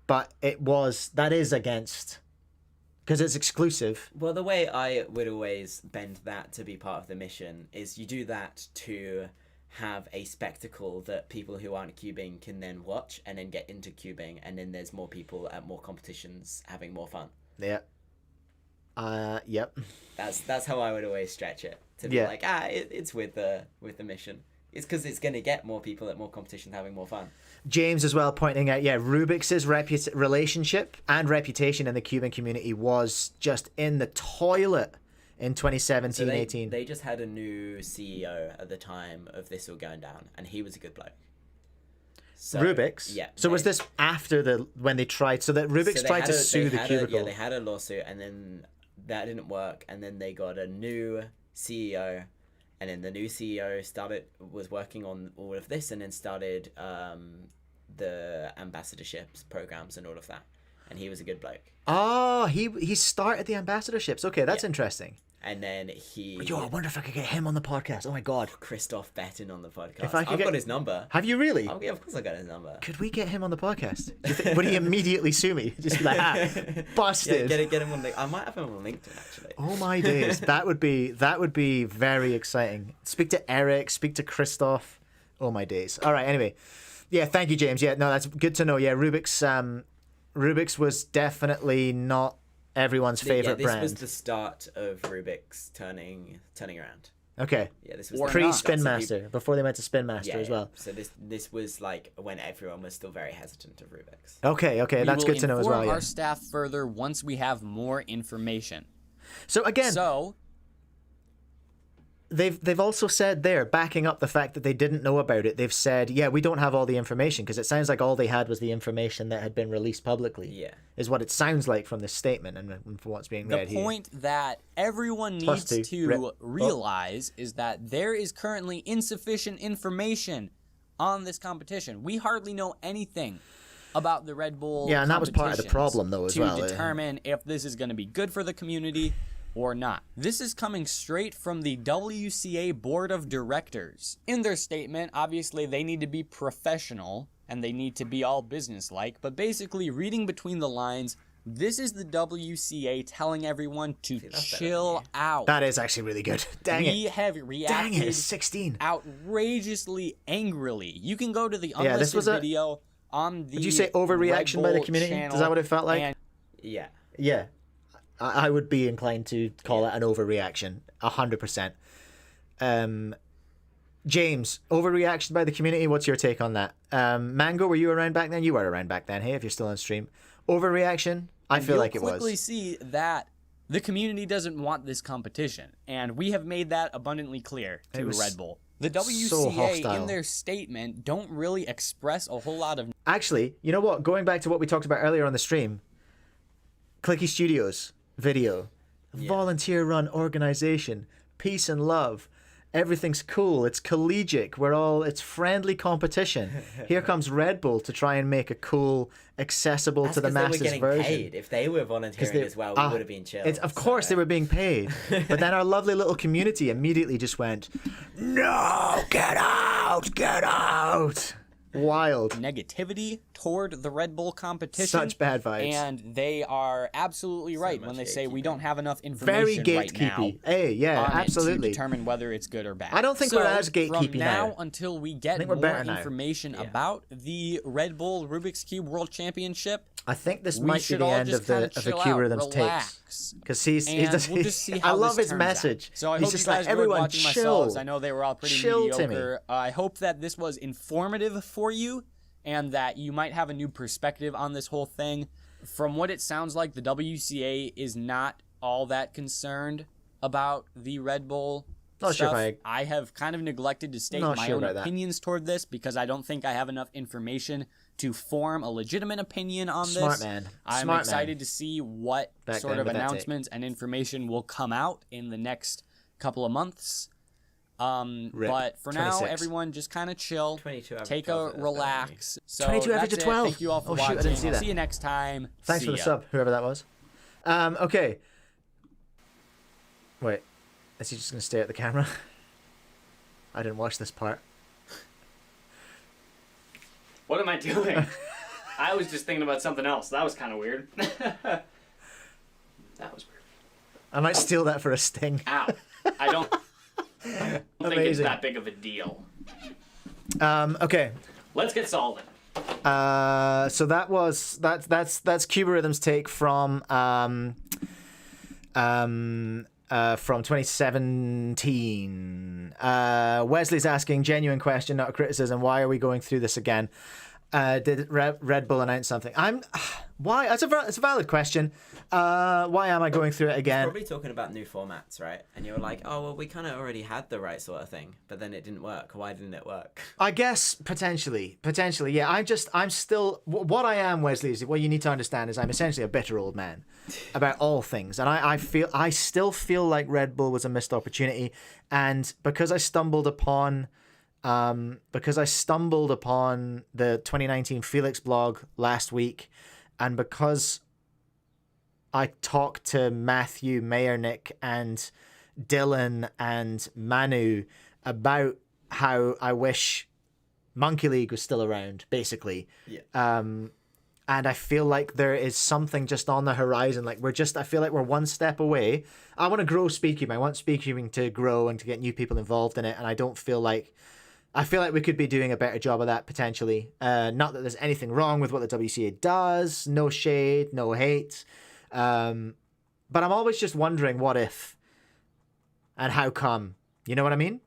but that is against Because it's exclusive. Well, the way I would always bend that to be part of the mission is you do that to have a spectacle that people who aren't cubing can then watch and then get into cubing, and then there's more people at more competitions having more fun. Yeah. Yep. That's how I would always stretch it, to be like, it's with the mission. It's because it's going to get more people at more competitions having more fun. James as well pointing out, Rubik's relationship and reputation in the cubing community was just in the toilet in 2017, 18. They just had a new CEO at the time of this all going down, and he was a good bloke. So, Rubik's? Yeah. So was this after when they tried, so that Rubik's tried to sue the cubicle? They had a lawsuit, and then that didn't work, and then they got a new CEO, and then the new CEO was working on all of this, and then started the ambassadorships programs and all of that, and he was a good bloke. Oh, he started the ambassadorships. Okay, that's interesting. And then I wonder if I could get him on the podcast. Oh my god, Christoph Bettin on the podcast. If I could I've got his number. Have you really? Oh yeah, of course I got his number. Could we get him on the podcast? Would he immediately sue me? Just be like, busted. Yeah, get him on. I might have him on LinkedIn actually. Oh my days, that would be very exciting. Speak to Eric. Speak to Christoph. Oh my days. All right. Anyway, yeah. Thank you, James. Yeah. No, that's good to know. Yeah, Rubik's was definitely not everyone's favorite brand. This was the start of Rubik's turning around. Okay. Yeah, this was pre-Spin Master, before they went to Spin Master as well. So this was like when everyone was still very hesitant of Rubik's. Okay, that's good to know as well. We will inform our staff further once we have more information. So again, they've also said there, backing up the fact that they didn't know about it, they've said, we don't have all the information, because it sounds like all they had was the information that had been released publicly. Yeah. Is what it sounds like from this statement and from what's being read here. The point that everyone needs to realize is that there is currently insufficient information on this competition. We hardly know anything about the Red Bull and that was part of the problem, though, as well. To determine if this is going to be good for the community or not. This is coming straight from the WCA Board of Directors. In their statement, obviously they need to be professional and they need to be all businesslike, but basically reading between the lines, this is the WCA telling everyone to chill out. That is actually really good. We have reacted 16. outrageously angrily. You can go to the unlisted video on the Would you say overreaction by the community? Is that what it felt like? Yeah. Yeah. I would be inclined to call it an overreaction, 100%. James, overreaction by the community, what's your take on that? Mango, were you around back then? You were around back then, hey, if you're still on stream. Overreaction? I feel like it was. You'll quickly see that the community doesn't want this competition, and we have made that abundantly clear to Red Bull. The WCA, in their statement, don't really express a whole lot of... Actually, you know what? Going back to what we talked about earlier on the stream, Clicky Studios video, volunteer-run organization, peace and love, everything's cool, it's collegiate, it's friendly competition. Here comes Red Bull to try and make a cool, accessible to the masses they were getting version. Paid. If they were volunteering as well, we would have been chill. Of course they were being paid, but then our lovely little community immediately just went, no, get out. Wild negativity toward the Red Bull competition. Such bad vibes. And they are absolutely right when they say we don't have enough Very information gatekeepy. Absolutely. To determine whether it's good or bad. I don't think we're as gatekeepy from now until we get more information about the Red Bull Rubik's Cube World Championship. I think this might be the end of the Cuberhythm's takes, because we'll just see how I love his message. So I hope you guys enjoyed watching myself. I know they were all pretty mediocre. I hope that this was informative for you and that you might have a new perspective on this whole thing. From what it sounds like, the WCA is not all that concerned about the Red Bull stuff. Sure I have kind of neglected to state my own opinions toward this because I don't think I have enough information to form a legitimate opinion on this. Smart man. I'm excited to see what sort of announcements and information will come out in the next couple of months. But for 26. Now, everyone just kind of chill. 22 take a relax. So 22 average of 12. Thank you all for watching. I didn't see that. See you next time. Thanks for the sub, whoever that was. Okay. Wait. Is he just going to stare at the camera? I didn't watch this part. What am I doing? I was just thinking about something else. That was kind of weird. That was perfect. I might steal that for a sting. Ow. I don't think it's that big of a deal. Okay. Let's get solving. So that's Cuberhythm's take from 2017. Wesley's asking, genuine question, not a criticism. Why are we going through this again? Did Red Bull announce something? Why? It's a valid question. Why am I going through it again? Probably talking about new formats, right? And you were like, oh, well, we kind of already had the right sort of thing, but then it didn't work. Why didn't it work? I guess potentially, yeah. I'm still what I am, Wesley. Is what you need to understand is I'm essentially a bitter old man about all things, and I still feel like Red Bull was a missed opportunity, and because I stumbled upon the 2019 Felix blog last week, and because I talked to Matthew, Mayernick, and Dylan and Manu about how I wish Monkey League was still around, basically. Yeah. And I feel like there is something just on the horizon. Like I feel like we're one step away. I want to grow speedcubing. I want speedcubing to grow and to get new people involved in it. And I feel like we could be doing a better job of that potentially. Not that there's anything wrong with what the WCA does. No shade, no hate. But I'm always just wondering what if and how come. You know what I mean?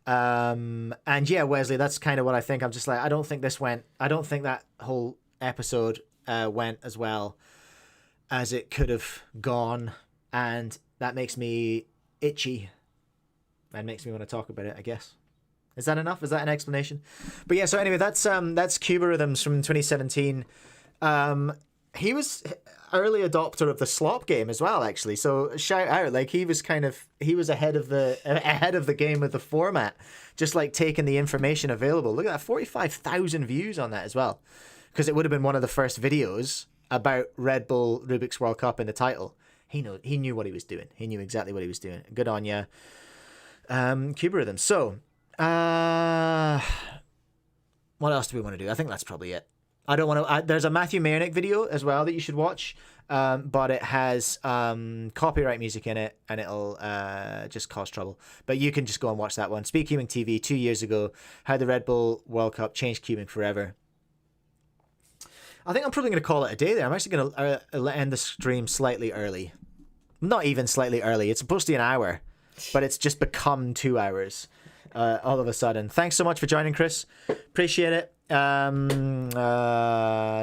And yeah, Wesley, that's kind of what I think. I'm just like, I don't think that whole episode went as well as it could have gone, and that makes me itchy and makes me want to talk about it, I guess. Is that enough? Is that an explanation? But yeah, so anyway, that's Cuberhythms from 2017. He was early adopter of the slop game as well, actually. So shout out, like he was ahead of the game with the format, just like taking the information available. Look at that, 45,000 views on that as well, because it would have been one of the first videos about Red Bull Rubik's World Cup in the title. He knew what he was doing. He knew exactly what he was doing. Good on ya, Cuberhythms. So, what else do we want to do? I think that's probably it. I don't want to. There's a Matthew Mayernick video as well that you should watch, but it has copyright music in it, and it'll just cause trouble. But you can just go and watch that one. Speedcubing TV 2 years ago, how the Red Bull World Cup changed cubing forever. I think I'm probably going to call it a day there. I'm actually going to end the stream slightly early. Not even slightly early. It's supposed to be an hour, but it's just become 2 hours all of a sudden. Thanks so much for joining, Chris. Appreciate it.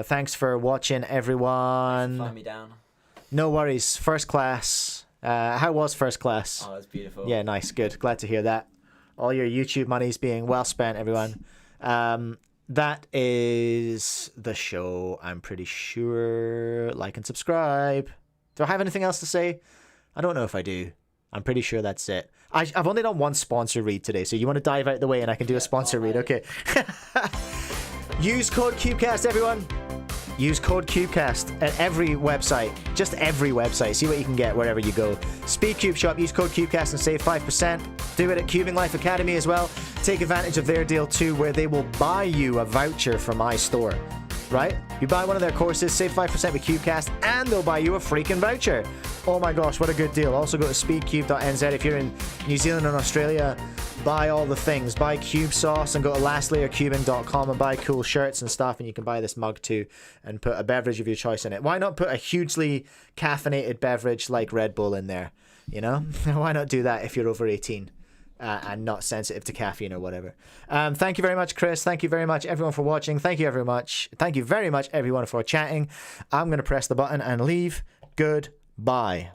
Thanks for watching, everyone. Fly me down. No worries. First class. How was first class? Oh, it's beautiful. Yeah, nice. Good. Glad to hear that. All your YouTube money's being well spent, everyone. That is the show, I'm pretty sure. Like and subscribe. Do I have anything else to say? I don't know if I do. I'm pretty sure that's it. I've only done one sponsor read today, so you want to dive out the way and I can do a sponsor read. Okay. Use code Cubecast, everyone. Use code Cubecast at every website. Just every website. See what you can get wherever you go. Speedcube shop, use code Cubecast and save 5%. Do it at Cubing Life Academy as well. Take advantage of their deal too, where they will buy you a voucher from my store. Right? You buy one of their courses, save 5% with Cubecast, and they'll buy you a freaking voucher. Oh my gosh, what a good deal. Also go to speedcube.nz if you're in New Zealand and Australia. Buy all the things. Buy cube sauce and go to lastlayercubing.com and buy cool shirts and stuff, and you can buy this mug too and put a beverage of your choice in it. Why not put a hugely caffeinated beverage like Red Bull in there? You know? Why not do that if you're over 18? And not sensitive to caffeine or whatever. Thank you very much, Chris. Thank you very much, everyone, for watching. Thank you very much, everyone, for chatting. I'm going to press the button and leave. Goodbye.